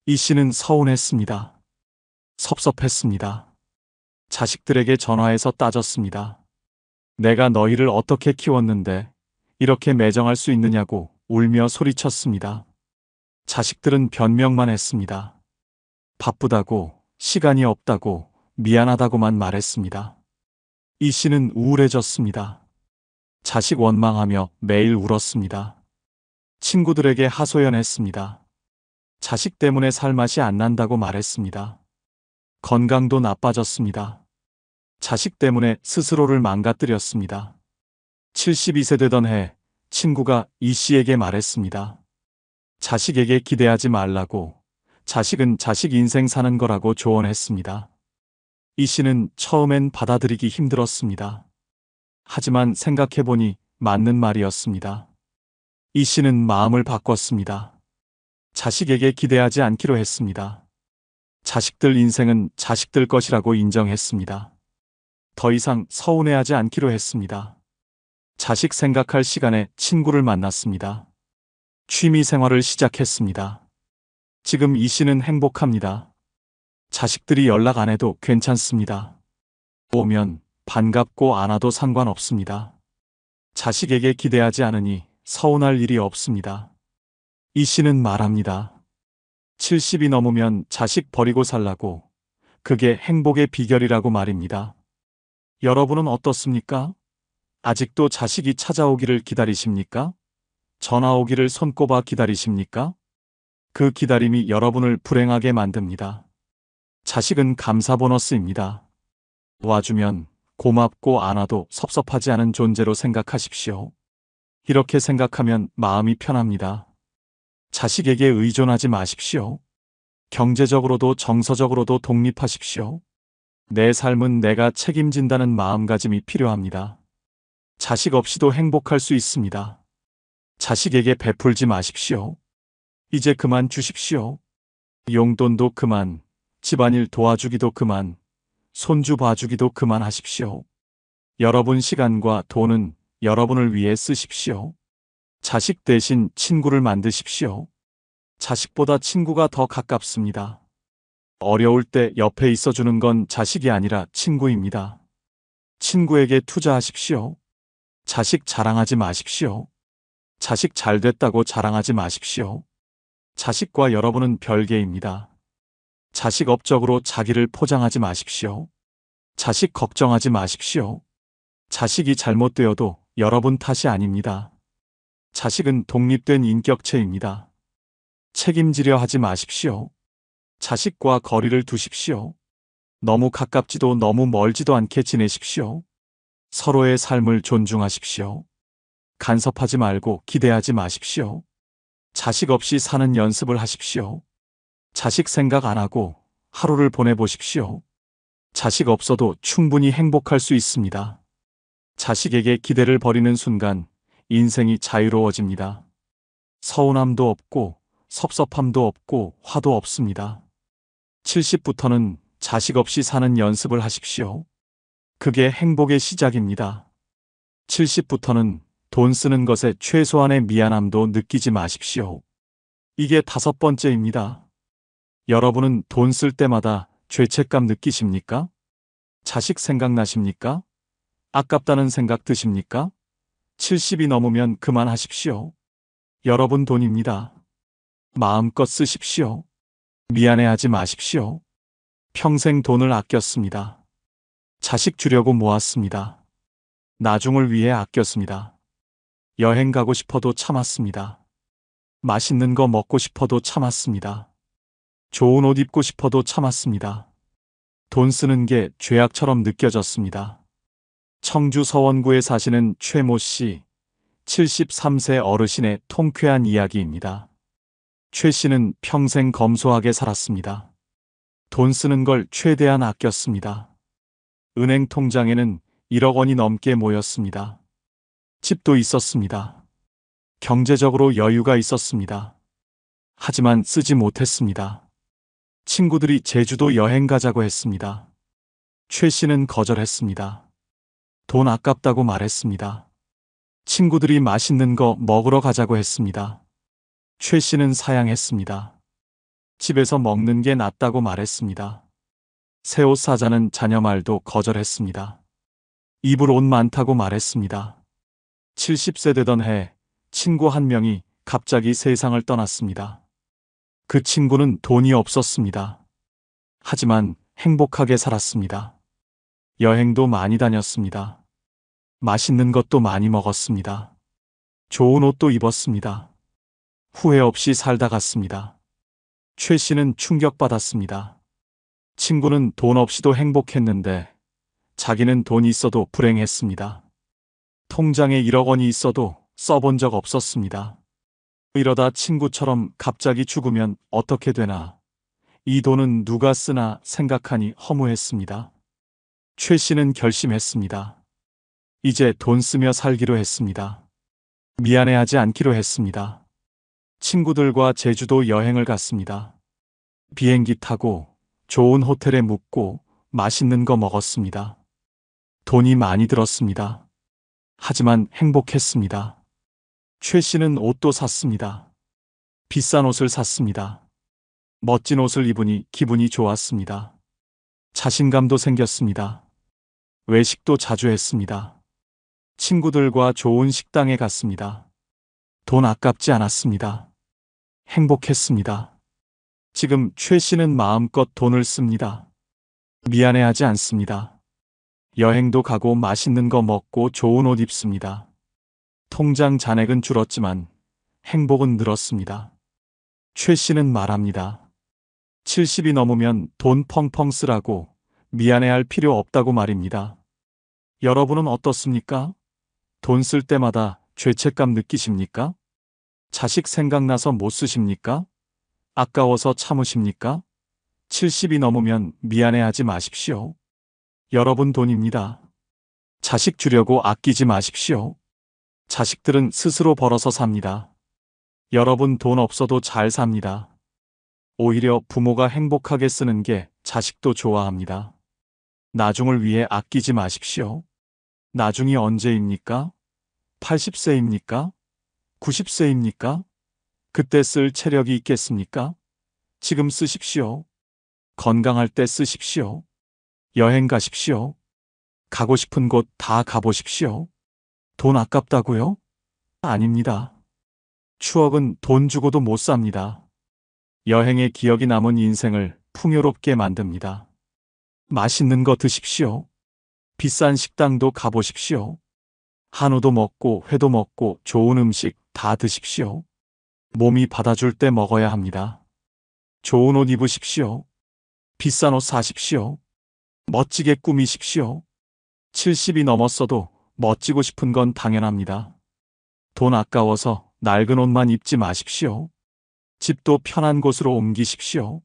이 씨는 서운했습니다. 섭섭했습니다. 자식들에게 전화해서 따졌습니다. 내가 너희를 어떻게 키웠는데 이렇게 매정할 수 있느냐고 울며 소리쳤습니다. 자식들은 변명만 했습니다. 바쁘다고, 시간이 없다고, 미안하다고만 말했습니다. 이 씨는 우울해졌습니다. 자식 원망하며 매일 울었습니다. 친구들에게 하소연했습니다. 자식 때문에 살맛이 안 난다고 말했습니다. 건강도 나빠졌습니다. 자식 때문에 스스로를 망가뜨렸습니다. 72세 되던 해 친구가 이 씨에게 말했습니다. 자식에게 기대하지 말라고, 자식은 자식 인생 사는 거라고 조언했습니다. 이 씨는 처음엔 받아들이기 힘들었습니다. 하지만 생각해보니 맞는 말이었습니다. 이 씨는 마음을 바꿨습니다. 자식에게 기대하지 않기로 했습니다. 자식들 인생은 자식들 것이라고 인정했습니다. 더 이상 서운해하지 않기로 했습니다. 자식 생각할 시간에 친구를 만났습니다. 취미 생활을 시작했습니다. 지금 이 씨는 행복합니다. 자식들이 연락 안 해도 괜찮습니다. 오면 반갑고 안 와도 상관없습니다. 자식에게 기대하지 않으니 서운할 일이 없습니다. 이 씨는 말합니다. 70이 넘으면 자식 버리고 살라고, 그게 행복의 비결이라고 말입니다. 여러분은 어떻습니까? 아직도 자식이 찾아오기를 기다리십니까? 전화 오기를 손꼽아 기다리십니까? 그 기다림이 여러분을 불행하게 만듭니다. 자식은 감사 보너스입니다. 와주면 고맙고 안 와도 섭섭하지 않은 존재로 생각하십시오. 이렇게 생각하면 마음이 편합니다. 자식에게 의존하지 마십시오. 경제적으로도 정서적으로도 독립하십시오. 내 삶은 내가 책임진다는 마음가짐이 필요합니다. 자식 없이도 행복할 수 있습니다. 자식에게 베풀지 마십시오. 이제 그만 주십시오. 용돈도 그만, 집안일 도와주기도 그만, 손주 봐주기도 그만하십시오. 여러분 시간과 돈은 여러분을 위해 쓰십시오. 자식 대신 친구를 만드십시오. 자식보다 친구가 더 가깝습니다. 어려울 때 옆에 있어주는 건 자식이 아니라 친구입니다. 친구에게 투자하십시오. 자식 자랑하지 마십시오. 자식 잘 됐다고 자랑하지 마십시오. 자식과 여러분은 별개입니다. 자식 업적으로 자기를 포장하지 마십시오. 자식 걱정하지 마십시오. 자식이 잘못되어도 여러분 탓이 아닙니다. 자식은 독립된 인격체입니다. 책임지려 하지 마십시오. 자식과 거리를 두십시오. 너무 가깝지도 너무 멀지도 않게 지내십시오. 서로의 삶을 존중하십시오. 간섭하지 말고 기대하지 마십시오. 자식 없이 사는 연습을 하십시오. 자식 생각 안 하고 하루를 보내보십시오. 자식 없어도 충분히 행복할 수 있습니다. 자식에게 기대를 버리는 순간 인생이 자유로워집니다. 서운함도 없고 섭섭함도 없고 화도 없습니다. 70부터는 자식 없이 사는 연습을 하십시오. 그게 행복의 시작입니다. 70부터는 돈 쓰는 것에 최소한의 미안함도 느끼지 마십시오. 이게 5번째입니다. 여러분은 돈 쓸 때마다 죄책감 느끼십니까? 자식 생각나십니까? 아깝다는 생각 드십니까? 70이 넘으면 그만하십시오. 여러분 돈입니다. 마음껏 쓰십시오. 미안해하지 마십시오. 평생 돈을 아꼈습니다. 자식 주려고 모았습니다. 나중을 위해 아꼈습니다. 여행 가고 싶어도 참았습니다. 맛있는 거 먹고 싶어도 참았습니다. 좋은 옷 입고 싶어도 참았습니다. 돈 쓰는 게 죄악처럼 느껴졌습니다. 청주 서원구에 사시는 최모 씨, 73세 어르신의 통쾌한 이야기입니다. 최 씨는 평생 검소하게 살았습니다. 돈 쓰는 걸 최대한 아꼈습니다. 은행 통장에는 1억 원이 넘게 모였습니다. 집도 있었습니다. 경제적으로 여유가 있었습니다. 하지만 쓰지 못했습니다. 친구들이 제주도 여행 가자고 했습니다. 최 씨는 거절했습니다. 돈 아깝다고 말했습니다. 친구들이 맛있는 거 먹으러 가자고 했습니다. 최 씨는 사양했습니다. 집에서 먹는 게 낫다고 말했습니다. 새 옷 사자는 자녀 말도 거절했습니다. 입을 옷 많다고 말했습니다. 70세 되던 해 친구 한 명이 갑자기 세상을 떠났습니다. 그 친구는 돈이 없었습니다. 하지만 행복하게 살았습니다. 여행도 많이 다녔습니다. 맛있는 것도 많이 먹었습니다. 좋은 옷도 입었습니다. 후회 없이 살다 갔습니다. 최 씨는 충격받았습니다. 친구는 돈 없이도 행복했는데 자기는 돈이 있어도 불행했습니다. 통장에 1억 원이 있어도 써본 적 없었습니다. 이러다 친구처럼 갑자기 죽으면 어떻게 되나, 이 돈은 누가 쓰나 생각하니 허무했습니다. 최 씨는 결심했습니다. 이제 돈 쓰며 살기로 했습니다. 미안해하지 않기로 했습니다. 친구들과 제주도 여행을 갔습니다. 비행기 타고 좋은 호텔에 묵고 맛있는 거 먹었습니다. 돈이 많이 들었습니다. 하지만 행복했습니다. 최 씨는 옷도 샀습니다. 비싼 옷을 샀습니다. 멋진 옷을 입으니 기분이 좋았습니다. 자신감도 생겼습니다. 외식도 자주 했습니다. 친구들과 좋은 식당에 갔습니다. 돈 아깝지 않았습니다. 행복했습니다. 지금 최 씨는 마음껏 돈을 씁니다. 미안해하지 않습니다. 여행도 가고 맛있는 거 먹고 좋은 옷 입습니다. 통장 잔액은 줄었지만 행복은 늘었습니다. 최 씨는 말합니다. 70이 넘으면 돈 펑펑 쓰라고 미안해할 필요 없다고 말입니다. 여러분은 어떻습니까? 돈 쓸 때마다 죄책감 느끼십니까? 자식 생각나서 못 쓰십니까? 아까워서 참으십니까? 70이 넘으면 미안해하지 마십시오. 여러분 돈입니다. 자식 주려고 아끼지 마십시오. 자식들은 스스로 벌어서 삽니다. 여러분 돈 없어도 잘 삽니다. 오히려 부모가 행복하게 쓰는 게 자식도 좋아합니다. 나중을 위해 아끼지 마십시오. 나중이 언제입니까? 80세입니까? 90세입니까? 그때 쓸 체력이 있겠습니까? 지금 쓰십시오. 건강할 때 쓰십시오. 여행 가십시오. 가고 싶은 곳 다 가보십시오. 돈 아깝다고요? 아닙니다. 추억은 돈 주고도 못 삽니다. 여행의 기억이 남은 인생을 풍요롭게 만듭니다. 맛있는 거 드십시오. 비싼 식당도 가보십시오. 한우도 먹고 회도 먹고 좋은 음식 다 드십시오. 몸이 받아줄 때 먹어야 합니다. 좋은 옷 입으십시오. 비싼 옷 사십시오. 멋지게 꾸미십시오. 70이 넘었어도 멋지고 싶은 건 당연합니다. 돈 아까워서 낡은 옷만 입지 마십시오. 집도 편한 곳으로 옮기십시오.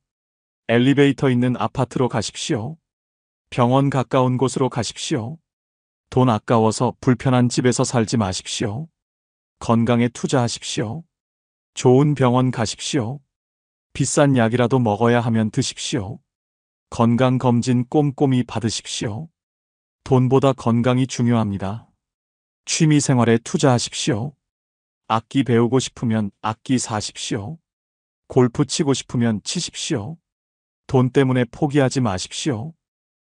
엘리베이터 있는 아파트로 가십시오. 병원 가까운 곳으로 가십시오. 돈 아까워서 불편한 집에서 살지 마십시오. 건강에 투자하십시오. 좋은 병원 가십시오. 비싼 약이라도 먹어야 하면 드십시오. 건강검진 꼼꼼히 받으십시오. 돈보다 건강이 중요합니다. 취미 생활에 투자하십시오. 악기 배우고 싶으면 악기 사십시오. 골프 치고 싶으면 치십시오. 돈 때문에 포기하지 마십시오.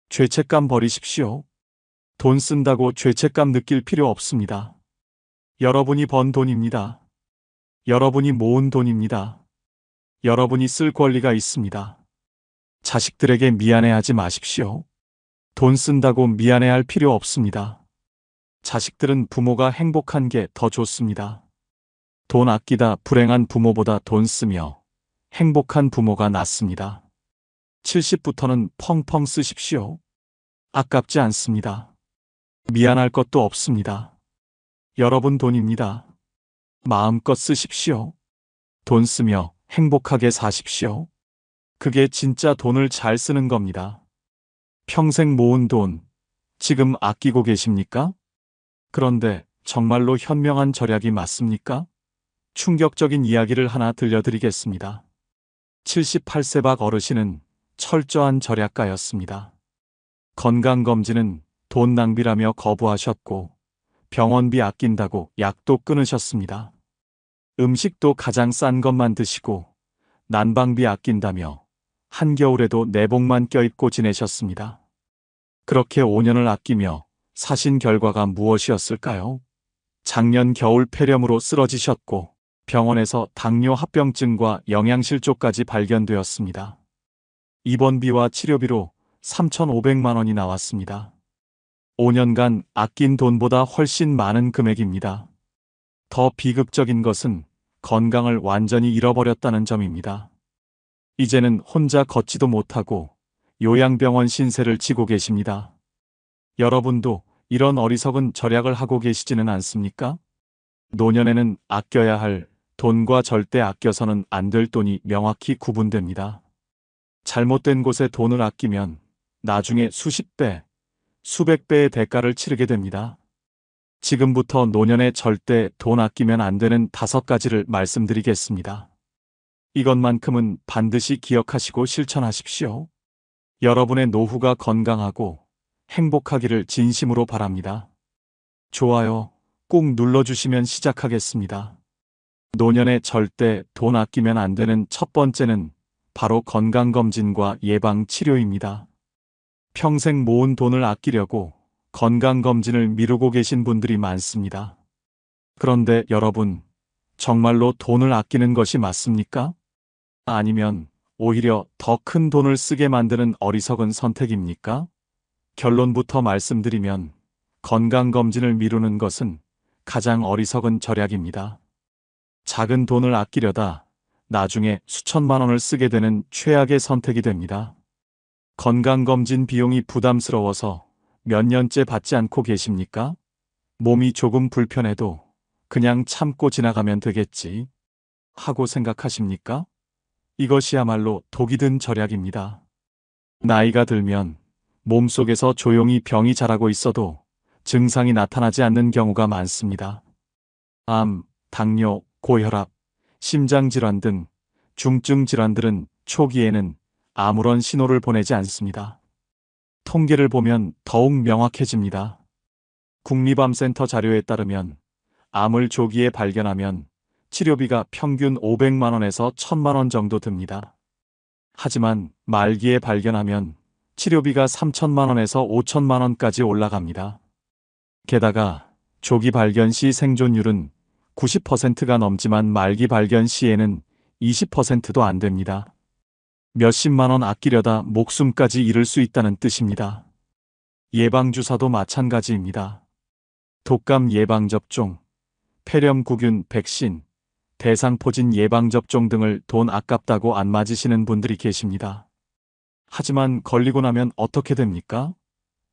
죄책감 버리십시오. 돈 쓴다고 죄책감 느낄 필요 없습니다. 여러분이 번 돈입니다. 여러분이 모은 돈입니다. 여러분이 쓸 권리가 있습니다. 자식들에게 미안해하지 마십시오. 돈 쓴다고 미안해할 필요 없습니다. 자식들은 부모가 행복한 게 더 좋습니다. 돈 아끼다 불행한 부모보다 돈 쓰며 행복한 부모가 낫습니다. 70부터는 펑펑 쓰십시오. 아깝지 않습니다. 미안할 것도 없습니다. 여러분 돈입니다. 마음껏 쓰십시오. 돈 쓰며 행복하게 사십시오. 그게 진짜 돈을 잘 쓰는 겁니다. 평생 모은 돈, 지금 아끼고 계십니까? 그런데 정말로 현명한 절약이 맞습니까? 충격적인 이야기를 하나 들려드리겠습니다. 78세 박 어르신은 철저한 절약가였습니다. 건강검진은 돈 낭비라며 거부하셨고 병원비 아낀다고 약도 끊으셨습니다. 음식도 가장 싼 것만 드시고 난방비 아낀다며 한겨울에도 내복만 껴입고 지내셨습니다. 그렇게 5년을 아끼며 사신 결과가 무엇이었을까요? 작년 겨울 폐렴으로 쓰러지셨고 병원에서 당뇨 합병증과 영양실조까지 발견되었습니다. 입원비와 치료비로 3,500만 원이 나왔습니다. 5년간 아낀 돈보다 훨씬 많은 금액입니다. 더 비극적인 것은 건강을 완전히 잃어버렸다는 점입니다. 이제는 혼자 걷지도 못하고 요양병원 신세를 지고 계십니다. 여러분도 이런 어리석은 절약을 하고 계시지는 않습니까? 노년에는 아껴야 할 돈과 절대 아껴서는 안 될 돈이 명확히 구분됩니다. 잘못된 곳에 돈을 아끼면 나중에 수십 배, 수백 배의 대가를 치르게 됩니다. 지금부터 노년에 절대 돈 아끼면 안 되는 5가지를 말씀드리겠습니다. 이것만큼은 반드시 기억하시고 실천하십시오. 여러분의 노후가 건강하고 행복하기를 진심으로 바랍니다. 좋아요 꼭 눌러주시면 시작하겠습니다. 노년에 절대 돈 아끼면 안 되는 첫 번째는 바로 건강검진과 예방치료입니다. 평생 모은 돈을 아끼려고 건강검진을 미루고 계신 분들이 많습니다. 그런데 여러분, 정말로 돈을 아끼는 것이 맞습니까? 아니면 오히려 더 큰 돈을 쓰게 만드는 어리석은 선택입니까? 결론부터 말씀드리면 건강검진을 미루는 것은 가장 어리석은 절약입니다. 작은 돈을 아끼려다 나중에 수천만 원을 쓰게 되는 최악의 선택이 됩니다. 건강검진 비용이 부담스러워서 몇 년째 받지 않고 계십니까? 몸이 조금 불편해도 그냥 참고 지나가면 되겠지 하고 생각하십니까? 이것이야말로 독이 든 절약입니다. 나이가 들면 몸속에서 조용히 병이 자라고 있어도 증상이 나타나지 않는 경우가 많습니다. 암, 당뇨, 고혈압, 심장질환 등 중증 질환들은 초기에는 아무런 신호를 보내지 않습니다. 통계를 보면 더욱 명확해집니다. 국립암센터 자료에 따르면 암을 조기에 발견하면 치료비가 평균 500만 원에서 1000만 원 정도 듭니다. 하지만 말기에 발견하면 치료비가 3천만 원에서 5천만 원까지 올라갑니다. 게다가 조기 발견 시 생존율은 90%가 넘지만 말기 발견 시에는 20%도 안 됩니다. 몇십만 원 아끼려다 목숨까지 잃을 수 있다는 뜻입니다. 예방주사도 마찬가지입니다. 독감 예방접종, 폐렴구균 백신, 대상포진 예방접종 등을 돈 아깝다고 안 맞으시는 분들이 계십니다. 하지만 걸리고 나면 어떻게 됩니까?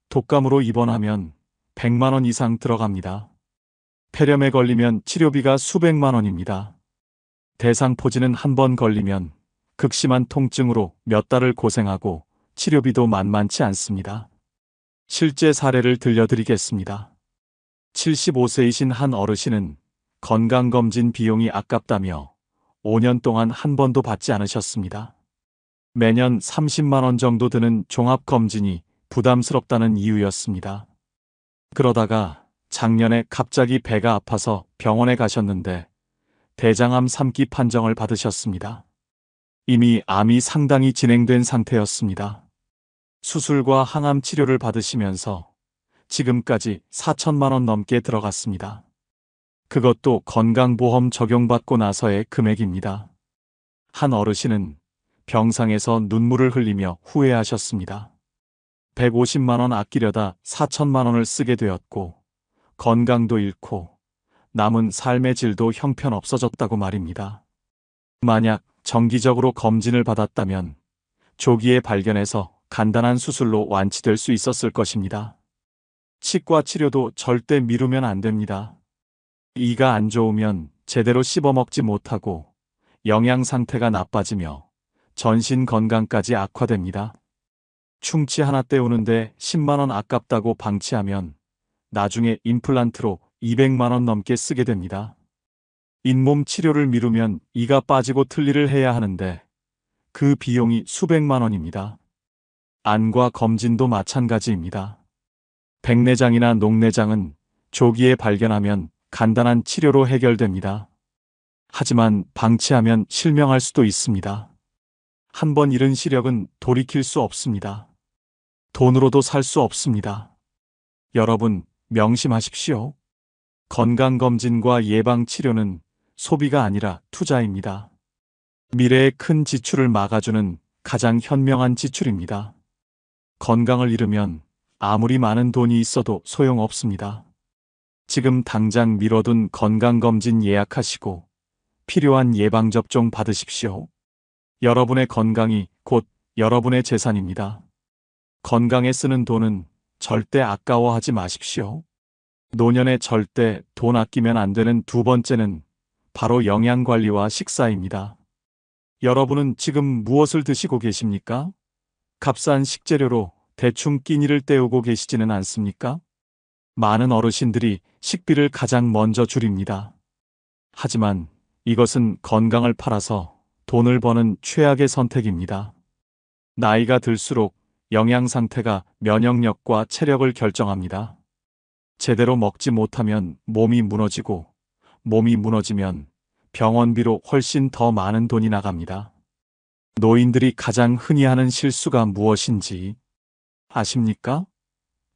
독감으로 입원하면 100만 원 이상 들어갑니다. 폐렴에 걸리면 치료비가 수백만 원입니다. 대상포진은 한 번 걸리면 극심한 통증으로 몇 달을 고생하고 치료비도 만만치 않습니다. 실제 사례를 들려드리겠습니다. 75세이신 한 어르신은 건강검진 비용이 아깝다며 5년 동안 한 번도 받지 않으셨습니다. 매년 30만 원 정도 드는 종합검진이 부담스럽다는 이유였습니다. 그러다가 작년에 갑자기 배가 아파서 병원에 가셨는데 대장암 3기 판정을 받으셨습니다. 이미 암이 상당히 진행된 상태였습니다. 수술과 항암 치료를 받으시면서 지금까지 4천만 원 넘게 들어갔습니다. 그것도 건강보험 적용받고 나서의 금액입니다. 한 어르신은 병상에서 눈물을 흘리며 후회하셨습니다. 150만 원 아끼려다 4천만 원을 쓰게 되었고 건강도 잃고 남은 삶의 질도 형편없어졌다고 말입니다. 만약 정기적으로 검진을 받았다면 조기에 발견해서 간단한 수술로 완치될 수 있었을 것입니다. 치과 치료도 절대 미루면 안 됩니다. 이가 안 좋으면 제대로 씹어먹지 못하고 영양 상태가 나빠지며 전신 건강까지 악화됩니다. 충치 하나 때우는데 10만 원 아깝다고 방치하면 나중에 임플란트로 200만 원 넘게 쓰게 됩니다. 잇몸 치료를 미루면 이가 빠지고 틀니를 해야 하는데 그 비용이 수백만 원입니다. 안과 검진도 마찬가지입니다. 백내장이나 녹내장은 조기에 발견하면 간단한 치료로 해결됩니다. 하지만 방치하면 실명할 수도 있습니다. 한 번 잃은 시력은 돌이킬 수 없습니다. 돈으로도 살 수 없습니다. 여러분, 명심하십시오. 건강검진과 예방치료는 소비가 아니라 투자입니다. 미래의 큰 지출을 막아주는 가장 현명한 지출입니다. 건강을 잃으면 아무리 많은 돈이 있어도 소용없습니다. 지금 당장 미뤄둔 건강검진 예약하시고 필요한 예방접종 받으십시오. 여러분의 건강이 곧 여러분의 재산입니다. 건강에 쓰는 돈은 절대 아까워하지 마십시오. 노년에 절대 돈 아끼면 안 되는 두 번째는 바로 영양관리와 식사입니다. 여러분은 지금 무엇을 드시고 계십니까? 값싼 식재료로 대충 끼니를 때우고 계시지는 않습니까? 많은 어르신들이 식비를 가장 먼저 줄입니다. 하지만 이것은 건강을 팔아서 돈을 버는 최악의 선택입니다. 나이가 들수록 영양 상태가 면역력과 체력을 결정합니다. 제대로 먹지 못하면 몸이 무너지고 몸이 무너지면 병원비로 훨씬 더 많은 돈이 나갑니다. 노인들이 가장 흔히 하는 실수가 무엇인지 아십니까?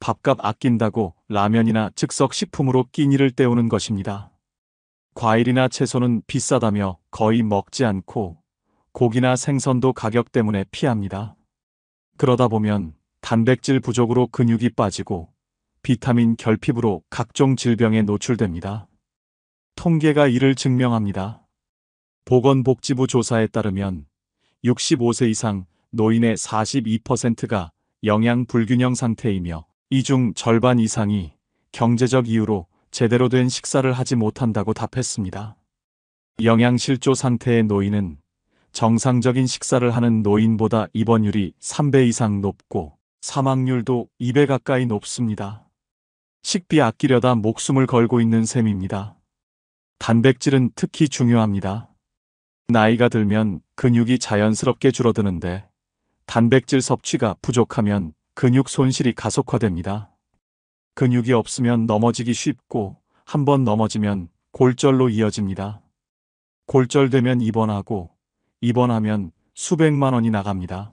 밥값 아낀다고 라면이나 즉석식품으로 끼니를 때우는 것입니다. 과일이나 채소는 비싸다며 거의 먹지 않고 고기나 생선도 가격 때문에 피합니다. 그러다 보면 단백질 부족으로 근육이 빠지고 비타민 결핍으로 각종 질병에 노출됩니다. 통계가 이를 증명합니다. 보건복지부 조사에 따르면 65세 이상 노인의 42%가 영양 불균형 상태이며 이 중 절반 이상이 경제적 이유로 제대로 된 식사를 하지 못한다고 답했습니다. 영양실조 상태의 노인은 정상적인 식사를 하는 노인보다 입원율이 3배 이상 높고 사망률도 2배 가까이 높습니다. 식비 아끼려다 목숨을 걸고 있는 셈입니다. 단백질은 특히 중요합니다. 나이가 들면 근육이 자연스럽게 줄어드는데 단백질 섭취가 부족하면 근육 손실이 가속화됩니다. 근육이 없으면 넘어지기 쉽고 한번 넘어지면 골절로 이어집니다. 골절되면 입원하고 입원하면 수백만 원이 나갑니다.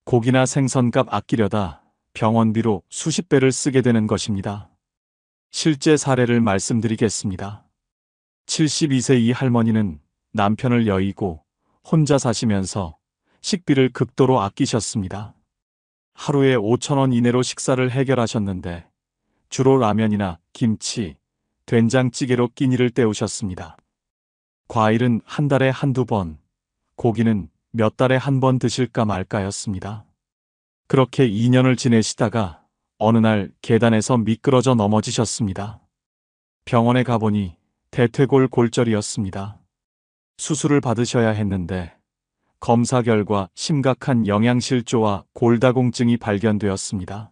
고기나 생선값 아끼려다 병원비로 수십 배를 쓰게 되는 것입니다. 실제 사례를 말씀드리겠습니다. 72세 이 할머니는 남편을 여의고 혼자 사시면서 식비를 극도로 아끼셨습니다. 하루에 5천 원 이내로 식사를 해결하셨는데 주로 라면이나 김치, 된장찌개로 끼니를 때우셨습니다. 과일은 한 달에 한두 번, 고기는 몇 달에 한 번 드실까 말까였습니다. 그렇게 2년을 지내시다가 어느 날 계단에서 미끄러져 넘어지셨습니다. 병원에 가보니 대퇴골 골절이었습니다. 수술을 받으셔야 했는데 검사 결과 심각한 영양실조와 골다공증이 발견되었습니다.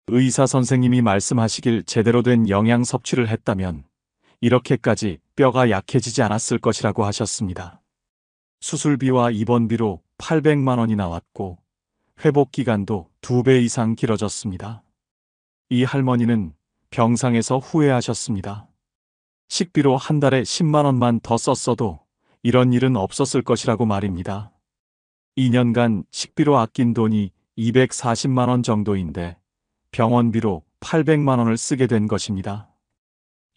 의사 선생님이 말씀하시길 제대로 된 영양 섭취를 했다면 이렇게까지 뼈가 약해지지 않았을 것이라고 하셨습니다. 수술비와 입원비로 800만 원이 나왔고 회복 기간도 2배 이상 길어졌습니다. 이 할머니는 병상에서 후회하셨습니다. 식비로 한 달에 10만 원만 더 썼어도 이런 일은 없었을 것이라고 말입니다. 2년간 식비로 아낀 돈이 240만 원 정도인데 병원비로 800만 원을 쓰게 된 것입니다.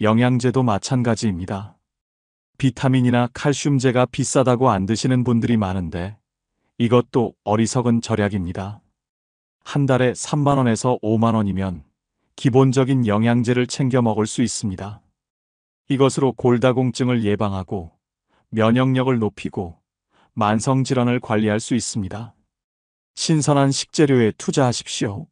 영양제도 마찬가지입니다. 비타민이나 칼슘제가 비싸다고 안 드시는 분들이 많은데 이것도 어리석은 절약입니다. 한 달에 3만 원에서 5만 원이면 기본적인 영양제를 챙겨 먹을 수 있습니다. 이것으로 골다공증을 예방하고 면역력을 높이고 만성질환을 관리할 수 있습니다. 신선한 식재료에 투자하십시오.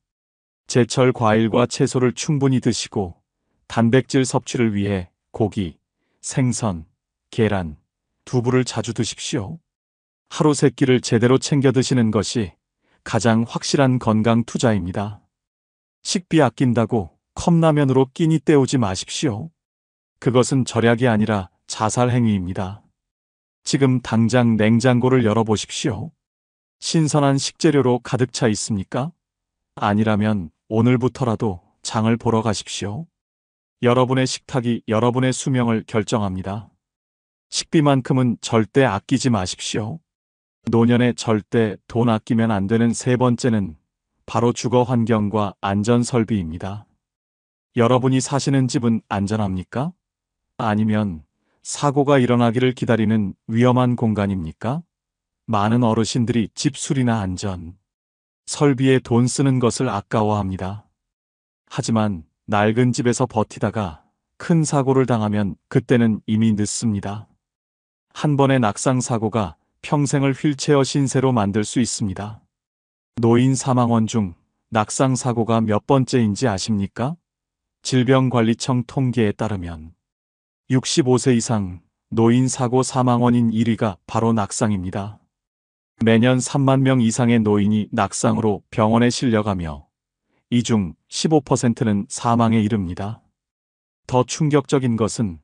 제철 과일과 채소를 충분히 드시고 단백질 섭취를 위해 고기, 생선, 계란, 두부를 자주 드십시오. 하루 3끼를 제대로 챙겨 드시는 것이 가장 확실한 건강 투자입니다. 식비 아낀다고 컵라면으로 끼니 때우지 마십시오. 그것은 절약이 아니라 자살 행위입니다. 지금 당장 냉장고를 열어보십시오. 신선한 식재료로 가득 차 있습니까? 아니라면 오늘부터라도 장을 보러 가십시오. 여러분의 식탁이 여러분의 수명을 결정합니다. 식비만큼은 절대 아끼지 마십시오. 노년에 절대 돈 아끼면 안 되는 3번째는 바로 주거 환경과 안전 설비입니다. 여러분이 사시는 집은 안전합니까? 아니면 사고가 일어나기를 기다리는 위험한 공간입니까? 많은 어르신들이 집 수리나 안전, 설비에 돈 쓰는 것을 아까워합니다. 하지만 낡은 집에서 버티다가 큰 사고를 당하면 그때는 이미 늦습니다. 한 번의 낙상 사고가 평생을 휠체어 신세로 만들 수 있습니다. 노인 사망원 중 낙상 사고가 몇 번째인지 아십니까? 질병관리청 통계에 따르면 65세 이상 노인 사고 사망원인 1위가 바로 낙상입니다. 매년 3만 명 이상의 노인이 낙상으로 병원에 실려가며 이 중 15%는 사망에 이릅니다. 더 충격적인 것은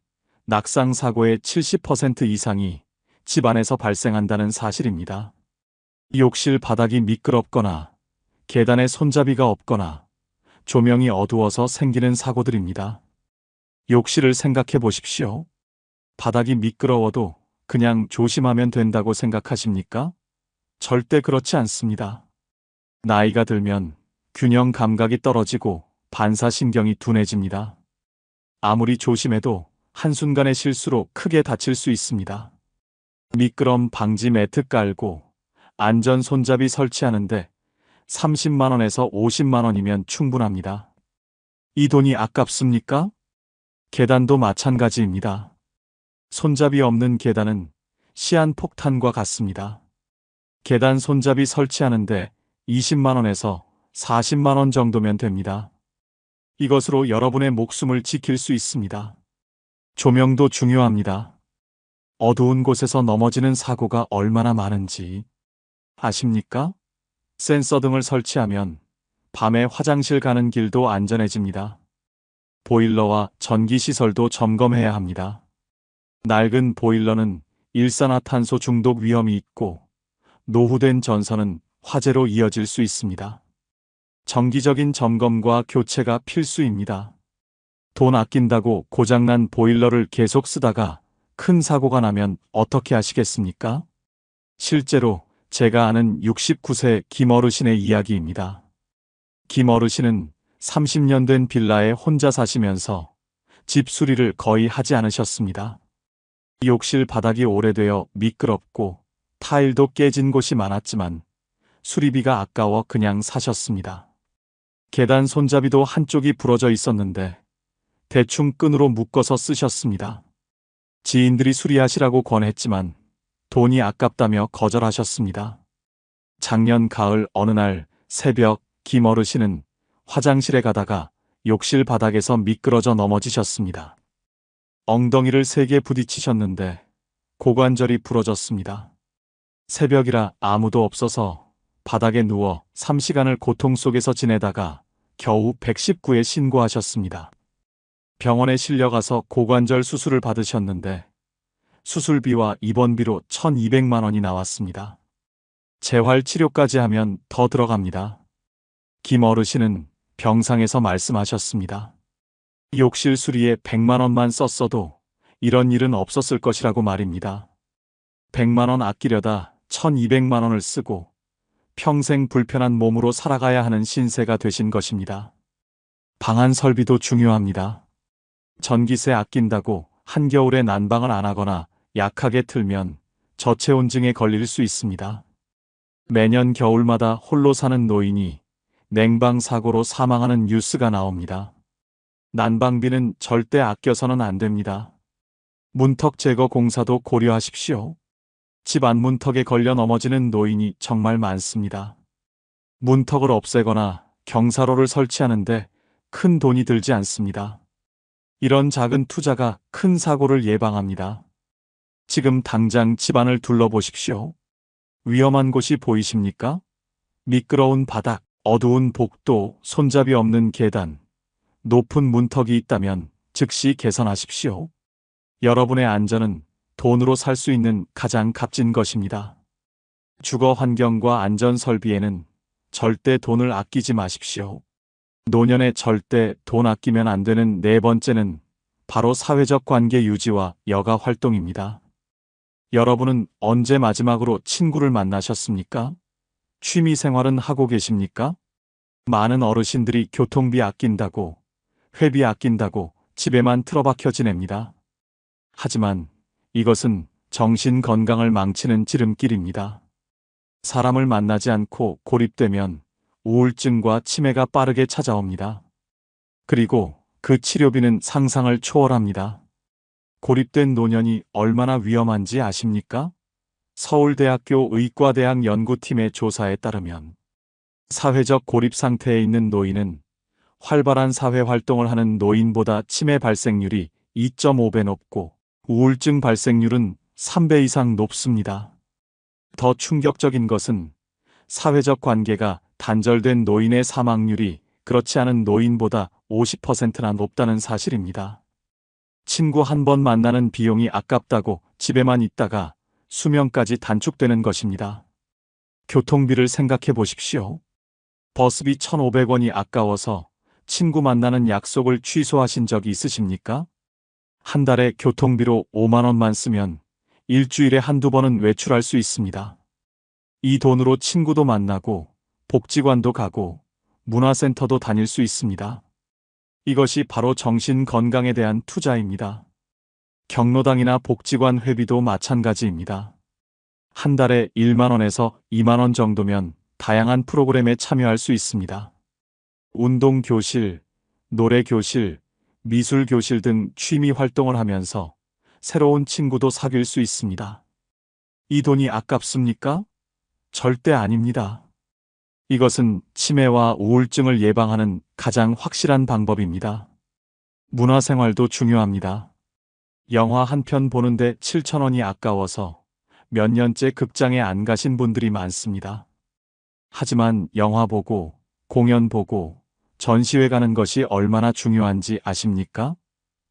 낙상 사고의 70% 이상이 집안에서 발생한다는 사실입니다. 욕실 바닥이 미끄럽거나 계단에 손잡이가 없거나 조명이 어두워서 생기는 사고들입니다. 욕실을 생각해 보십시오. 바닥이 미끄러워도 그냥 조심하면 된다고 생각하십니까? 절대 그렇지 않습니다. 나이가 들면 균형 감각이 떨어지고 반사신경이 둔해집니다. 아무리 조심해도 한순간의 실수로 크게 다칠 수 있습니다. 미끄럼 방지 매트 깔고 안전 손잡이 설치하는데 30만 원에서 50만 원이면 충분합니다. 이 돈이 아깝습니까? 계단도 마찬가지입니다. 손잡이 없는 계단은 시한폭탄과 같습니다. 계단 손잡이 설치하는데 20만 원에서 40만 원 정도면 됩니다. 이것으로 여러분의 목숨을 지킬 수 있습니다. 조명도 중요합니다. 어두운 곳에서 넘어지는 사고가 얼마나 많은지 아십니까? 센서 등을 설치하면 밤에 화장실 가는 길도 안전해집니다. 보일러와 전기시설도 점검해야 합니다. 낡은 보일러는 일산화탄소 중독 위험이 있고 노후된 전선은 화재로 이어질 수 있습니다. 정기적인 점검과 교체가 필수입니다. 돈 아낀다고 고장난 보일러를 계속 쓰다가 큰 사고가 나면 어떻게 하시겠습니까? 실제로 제가 아는 69세 김어르신의 이야기입니다. 김어르신은 30년 된 빌라에 혼자 사시면서 집 수리를 거의 하지 않으셨습니다. 욕실 바닥이 오래되어 미끄럽고 타일도 깨진 곳이 많았지만 수리비가 아까워 그냥 사셨습니다. 계단 손잡이도 한쪽이 부러져 있었는데 대충 끈으로 묶어서 쓰셨습니다. 지인들이 수리하시라고 권했지만 돈이 아깝다며 거절하셨습니다. 작년 가을 어느 날 새벽 김어르신은 화장실에 가다가 욕실 바닥에서 미끄러져 넘어지셨습니다. 엉덩이를 세게 부딪히셨는데 고관절이 부러졌습니다. 새벽이라 아무도 없어서 바닥에 누워 3시간을 고통 속에서 지내다가 겨우 119에 신고하셨습니다. 병원에 실려가서 고관절 수술을 받으셨는데 수술비와 입원비로 1,200만 원이 나왔습니다. 재활 치료까지 하면 더 들어갑니다. 김 어르신은 병상에서 말씀하셨습니다. 욕실 수리에 100만 원만 썼어도 이런 일은 없었을 것이라고 말입니다. 100만 원 아끼려다 1,200만 원을 쓰고 평생 불편한 몸으로 살아가야 하는 신세가 되신 것입니다. 방안 설비도 중요합니다. 전기세 아낀다고 한겨울에 난방을 안 하거나 약하게 틀면 저체온증에 걸릴 수 있습니다. 매년 겨울마다 홀로 사는 노인이 냉방 사고로 사망하는 뉴스가 나옵니다. 난방비는 절대 아껴서는 안 됩니다. 문턱 제거 공사도 고려하십시오. 집 안문턱에 걸려 넘어지는 노인이 정말 많습니다. 문턱을 없애거나 경사로를 설치하는데 큰 돈이 들지 않습니다. 이런 작은 투자가 큰 사고를 예방합니다. 지금 당장 집안을 둘러보십시오. 위험한 곳이 보이십니까? 미끄러운 바닥, 어두운 복도, 손잡이 없는 계단, 높은 문턱이 있다면 즉시 개선하십시오. 여러분의 안전은 돈으로 살 수 있는 가장 값진 것입니다. 주거 환경과 안전 설비에는 절대 돈을 아끼지 마십시오. 노년에 절대 돈 아끼면 안 되는 네 번째는 바로 사회적 관계 유지와 여가 활동입니다. 여러분은 언제 마지막으로 친구를 만나셨습니까? 취미 생활은 하고 계십니까? 많은 어르신들이 교통비 아낀다고, 회비 아낀다고 집에만 틀어박혀 지냅니다. 하지만 이것은 정신 건강을 망치는 지름길입니다. 사람을 만나지 않고 고립되면 우울증과 치매가 빠르게 찾아옵니다. 그리고 그 치료비는 상상을 초월합니다. 고립된 노년이 얼마나 위험한지 아십니까? 서울대학교 의과대학 연구팀의 조사에 따르면 사회적 고립 상태에 있는 노인은 활발한 사회활동을 하는 노인보다 치매 발생률이 2.5배 높고 우울증 발생률은 3배 이상 높습니다. 더 충격적인 것은 사회적 관계가 단절된 노인의 사망률이 그렇지 않은 노인보다 50%나 높다는 사실입니다. 친구 한 번 만나는 비용이 아깝다고 집에만 있다가 수명까지 단축되는 것입니다. 교통비를 생각해 보십시오. 버스비 1,500원이 아까워서 친구 만나는 약속을 취소하신 적이 있으십니까? 한 달에 교통비로 5만 원만 쓰면 일주일에 한두 번은 외출할 수 있습니다. 이 돈으로 친구도 만나고 복지관도 가고 문화센터도 다닐 수 있습니다. 이것이 바로 정신 건강에 대한 투자입니다. 경로당이나 복지관 회비도 마찬가지입니다. 한 달에 1만 원에서 2만 원 정도면 다양한 프로그램에 참여할 수 있습니다. 운동교실, 노래교실, 미술교실 등 취미 활동을 하면서 새로운 친구도 사귈 수 있습니다. 이 돈이 아깝습니까? 절대 아닙니다. 이것은 치매와 우울증을 예방하는 가장 확실한 방법입니다. 문화생활도 중요합니다. 영화 한 편 보는데 7,000원이 아까워서 몇 년째 극장에 안 가신 분들이 많습니다. 하지만 영화 보고, 공연 보고, 전시회 가는 것이 얼마나 중요한지 아십니까?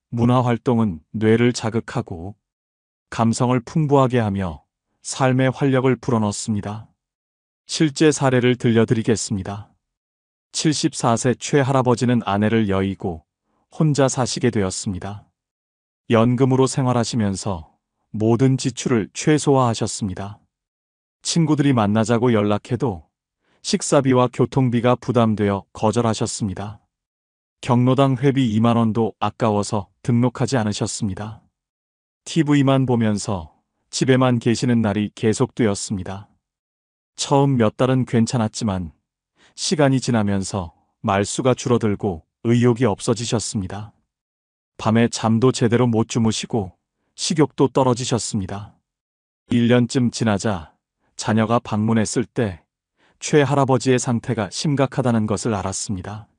문화활동은 뇌를 자극하고 감성을 풍부하게 하며 삶의 활력을 불어넣습니다. 실제 사례를 들려드리겠습니다. 74세 최할아버지는 아내를 여의고 혼자 사시게 되었습니다. 연금으로 생활하시면서 모든 지출을 최소화하셨습니다. 친구들이 만나자고 연락해도 식사비와 교통비가 부담되어 거절하셨습니다. 경로당 회비 2만 원도 아까워서 등록하지 않으셨습니다. TV만 보면서 집에만 계시는 날이 계속되었습니다. 처음 몇 달은 괜찮았지만 시간이 지나면서 말수가 줄어들고 의욕이 없어지셨습니다. 밤에 잠도 제대로 못 주무시고 식욕도 떨어지셨습니다. 1년쯤 지나자 자녀가 방문했을 때 최 할아버지의 상태가 심각하다는 것을 알았습니다.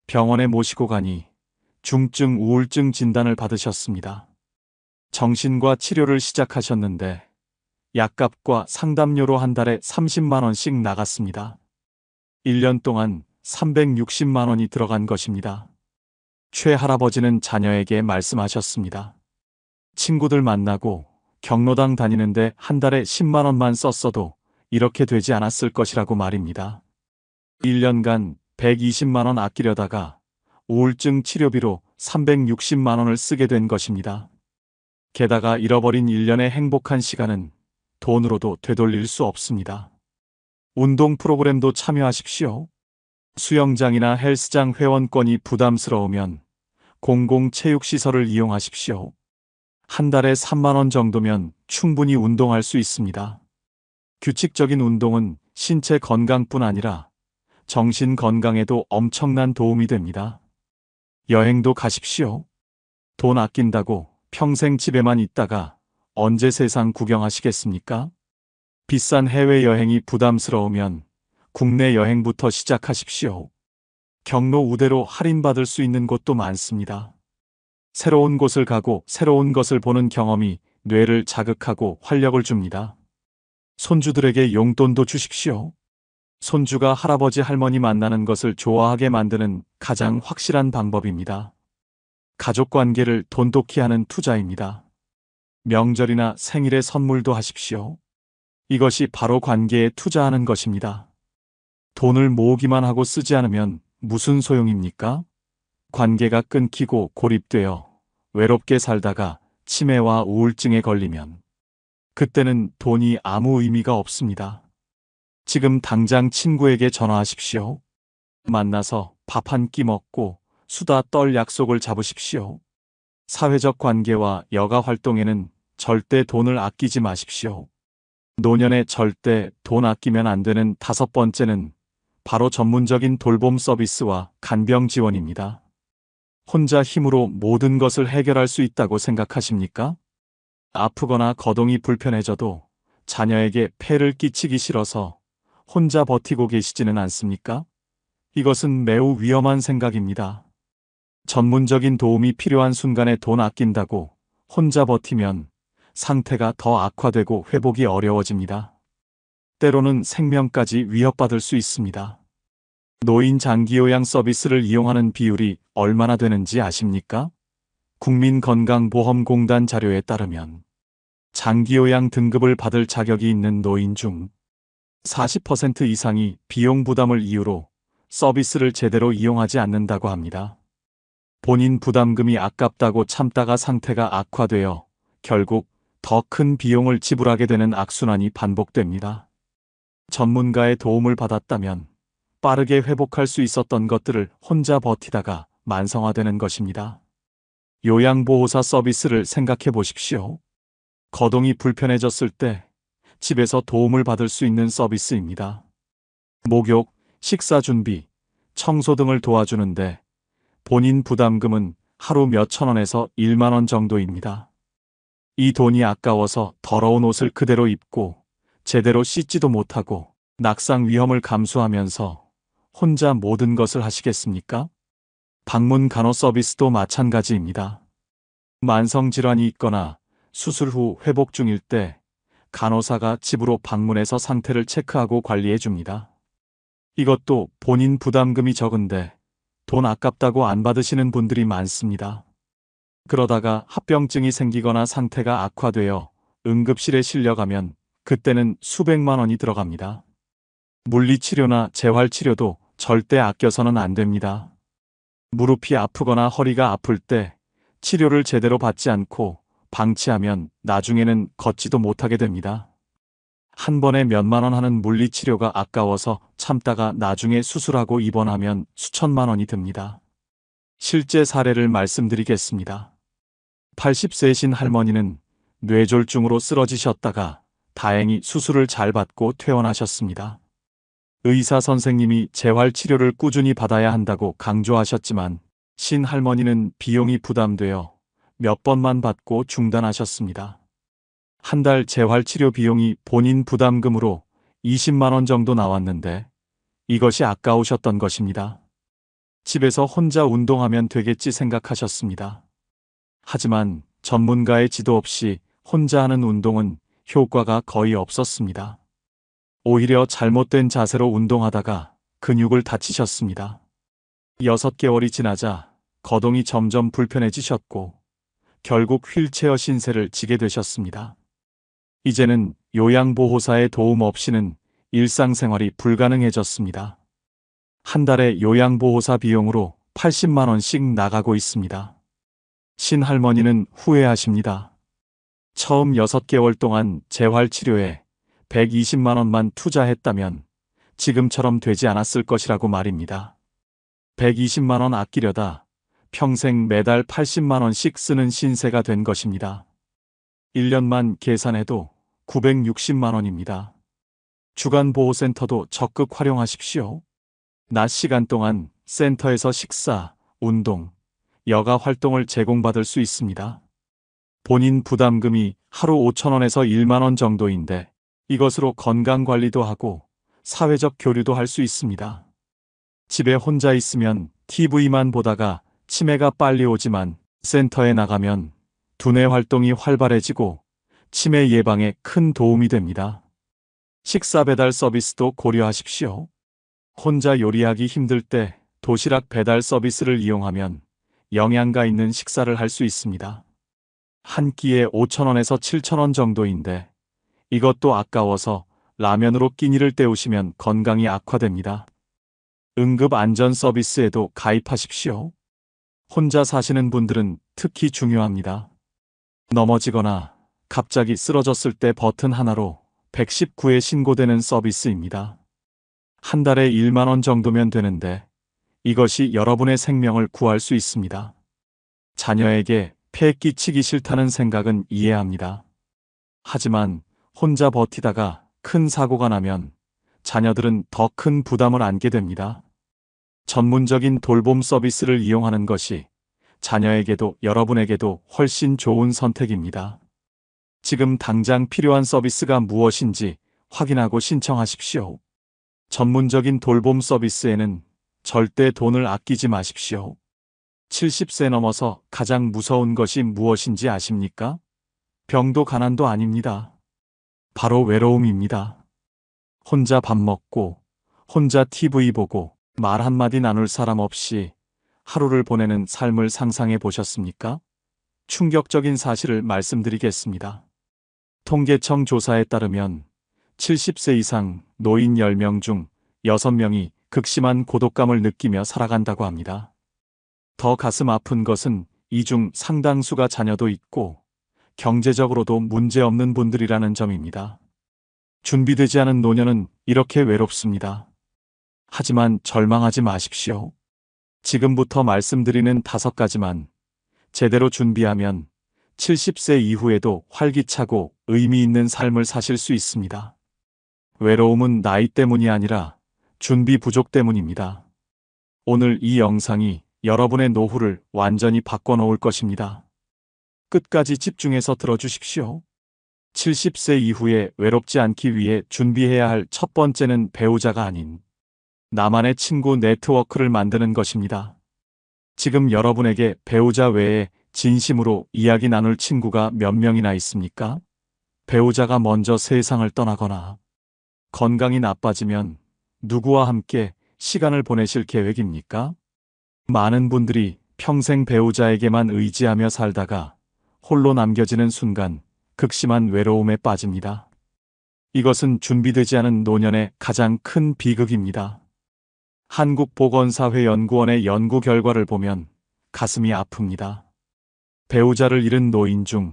병원에 모시고 가니 중증 우울증 진단을 받으셨습니다. 정신과 치료를 시작하셨는데 약값과 상담료로 한 달에 30만 원씩 나갔습니다. 1년 동안 360만 원이 들어간 것입니다. 최 할아버지는 자녀에게 말씀하셨습니다. 친구들 만나고 경로당 다니는데 한 달에 10만 원만 썼어도 이렇게 되지 않았을 것이라고 말입니다. 1년간 120만 원 아끼려다가 우울증 치료비로 360만 원을 쓰게 된 것입니다. 게다가 잃어버린 1년의 행복한 시간은 돈으로도 되돌릴 수 없습니다. 운동 프로그램도 참여하십시오. 수영장이나 헬스장 회원권이 부담스러우면 공공체육시설을 이용하십시오. 한 달에 3만 원 정도면 충분히 운동할 수 있습니다. 규칙적인 운동은 신체 건강뿐 아니라 정신 건강에도 엄청난 도움이 됩니다. 여행도 가십시오. 돈 아낀다고 평생 집에만 있다가 언제 세상 구경하시겠습니까? 비싼 해외여행이 부담스러우면 국내 여행부터 시작하십시오. 경로 우대로 할인받을 수 있는 곳도 많습니다. 새로운 곳을 가고 새로운 것을 보는 경험이 뇌를 자극하고 활력을 줍니다. 손주들에게 용돈도 주십시오. 손주가 할아버지 할머니 만나는 것을 좋아하게 만드는 가장 확실한 방법입니다. 가족관계를 돈독히 하는 투자입니다. 명절이나 생일에 선물도 하십시오. 이것이 바로 관계에 투자하는 것입니다. 돈을 모으기만 하고 쓰지 않으면 무슨 소용입니까? 관계가 끊기고 고립되어 외롭게 살다가 치매와 우울증에 걸리면 그때는 돈이 아무 의미가 없습니다. 지금 당장 친구에게 전화하십시오. 만나서 밥 한 끼 먹고 수다 떨 약속을 잡으십시오. 사회적 관계와 여가 활동에는 절대 돈을 아끼지 마십시오. 노년에 절대 돈 아끼면 안 되는 5번째는 바로 전문적인 돌봄 서비스와 간병 지원입니다. 혼자 힘으로 모든 것을 해결할 수 있다고 생각하십니까? 아프거나 거동이 불편해져도 자녀에게 폐를 끼치기 싫어서 혼자 버티고 계시지는 않습니까? 이것은 매우 위험한 생각입니다. 전문적인 도움이 필요한 순간에 돈 아낀다고 혼자 버티면 상태가 더 악화되고 회복이 어려워집니다. 때로는 생명까지 위협받을 수 있습니다. 노인 장기요양 서비스를 이용하는 비율이 얼마나 되는지 아십니까? 국민건강보험공단 자료에 따르면 장기요양 등급을 받을 자격이 있는 노인 중 40% 이상이 비용 부담을 이유로 서비스를 제대로 이용하지 않는다고 합니다. 본인 부담금이 아깝다고 참다가 상태가 악화되어 결국 더 큰 비용을 지불하게 되는 악순환이 반복됩니다. 전문가의 도움을 받았다면 빠르게 회복할 수 있었던 것들을 혼자 버티다가 만성화되는 것입니다. 요양보호사 서비스를 생각해 보십시오. 거동이 불편해졌을 때 집에서 도움을 받을 수 있는 서비스입니다. 목욕, 식사 준비, 청소 등을 도와주는데 본인 부담금은 하루 몇천 원에서 1만 원 정도입니다. 이 돈이 아까워서 더러운 옷을 그대로 입고 제대로 씻지도 못하고 낙상 위험을 감수하면서 혼자 모든 것을 하시겠습니까? 방문 간호 서비스도 마찬가지입니다. 만성질환이 있거나 수술 후 회복 중일 때 간호사가 집으로 방문해서 상태를 체크하고 관리해 줍니다. 이것도 본인 부담금이 적은데 돈 아깝다고 안 받으시는 분들이 많습니다. 그러다가 합병증이 생기거나 상태가 악화되어 응급실에 실려가면 그때는 수백만 원이 들어갑니다. 물리치료나 재활치료도 절대 아껴서는 안 됩니다. 무릎이 아프거나 허리가 아플 때 치료를 제대로 받지 않고 방치하면 나중에는 걷지도 못하게 됩니다. 한 번에 몇만 원 하는 물리치료가 아까워서 참다가 나중에 수술하고 입원하면 수천만 원이 듭니다. 실제 사례를 말씀드리겠습니다. 80세이신 할머니는 뇌졸중으로 쓰러지셨다가 다행히 수술을 잘 받고 퇴원하셨습니다. 의사 선생님이 재활치료를 꾸준히 받아야 한다고 강조하셨지만 신할머니는 비용이 부담되어 몇 번만 받고 중단하셨습니다. 한 달 재활치료 비용이 본인 부담금으로 20만 원 정도 나왔는데 이것이 아까우셨던 것입니다. 집에서 혼자 운동하면 되겠지 생각하셨습니다. 하지만 전문가의 지도 없이 혼자 하는 운동은 효과가 거의 없었습니다. 오히려 잘못된 자세로 운동하다가 근육을 다치셨습니다. 6개월이 지나자 거동이 점점 불편해지셨고 결국 휠체어 신세를 지게 되셨습니다. 이제는 요양보호사의 도움 없이는 일상생활이 불가능해졌습니다. 한 달에 요양보호사 비용으로 80만 원씩 나가고 있습니다. 신할머니는 후회하십니다. 처음 6개월 동안 재활치료에 120만 원만 투자했다면 지금처럼 되지 않았을 것이라고 말입니다. 120만 원 아끼려다 평생 매달 80만 원씩 쓰는 신세가 된 것입니다. 1년만 계산해도 960만 원입니다. 주간보호센터도 적극 활용하십시오. 낮 시간 동안 센터에서 식사, 운동, 여가 활동을 제공받을 수 있습니다. 본인 부담금이 하루 5,000원에서 1만 원 정도인데 이것으로 건강관리도 하고 사회적 교류도 할 수 있습니다. 집에 혼자 있으면 TV만 보다가 치매가 빨리 오지만 센터에 나가면 두뇌 활동이 활발해지고 치매 예방에 큰 도움이 됩니다. 식사 배달 서비스도 고려하십시오. 혼자 요리하기 힘들 때 도시락 배달 서비스를 이용하면 영양가 있는 식사를 할 수 있습니다. 한 끼에 5,000원에서 7,000원 정도인데 이것도 아까워서 라면으로 끼니를 때우시면 건강이 악화됩니다. 응급 안전 서비스에도 가입하십시오. 혼자 사시는 분들은 특히 중요합니다. 넘어지거나 갑자기 쓰러졌을 때 버튼 하나로 119에 신고되는 서비스입니다. 한 달에 1만 원 정도면 되는데 이것이 여러분의 생명을 구할 수 있습니다. 자녀에게 폐 끼치기 싫다는 생각은 이해합니다. 하지만 혼자 버티다가 큰 사고가 나면 자녀들은 더 큰 부담을 안게 됩니다. 전문적인 돌봄 서비스를 이용하는 것이 자녀에게도 여러분에게도 훨씬 좋은 선택입니다. 지금 당장 필요한 서비스가 무엇인지 확인하고 신청하십시오. 전문적인 돌봄 서비스에는 절대 돈을 아끼지 마십시오. 70세 넘어서 가장 무서운 것이 무엇인지 아십니까? 병도 가난도 아닙니다. 바로 외로움입니다. 혼자 밥 먹고, 혼자 TV 보고, 말 한마디 나눌 사람 없이 하루를 보내는 삶을 상상해 보셨습니까? 충격적인 사실을 말씀드리겠습니다. 통계청 조사에 따르면 70세 이상 노인 10명 중 6명이 극심한 고독감을 느끼며 살아간다고 합니다. 더 가슴 아픈 것은 이 중 상당수가 자녀도 있고 경제적으로도 문제없는 분들이라는 점입니다. 준비되지 않은 노년은 이렇게 외롭습니다. 하지만 절망하지 마십시오. 지금부터 말씀드리는 5가지만 제대로 준비하면 70세 이후에도 활기차고 의미 있는 삶을 사실 수 있습니다. 외로움은 나이 때문이 아니라 준비 부족 때문입니다. 오늘 이 영상이 여러분의 노후를 완전히 바꿔놓을 것입니다. 끝까지 집중해서 들어주십시오. 70세 이후에 외롭지 않기 위해 준비해야 할 첫 번째는 배우자가 아닌 나만의 친구 네트워크를 만드는 것입니다. 지금 여러분에게 배우자 외에 진심으로 이야기 나눌 친구가 몇 명이나 있습니까? 배우자가 먼저 세상을 떠나거나 건강이 나빠지면 누구와 함께 시간을 보내실 계획입니까? 많은 분들이 평생 배우자에게만 의지하며 살다가 홀로 남겨지는 순간 극심한 외로움에 빠집니다. 이것은 준비되지 않은 노년의 가장 큰 비극입니다. 한국보건사회연구원의 연구 결과를 보면 가슴이 아픕니다. 배우자를 잃은 노인 중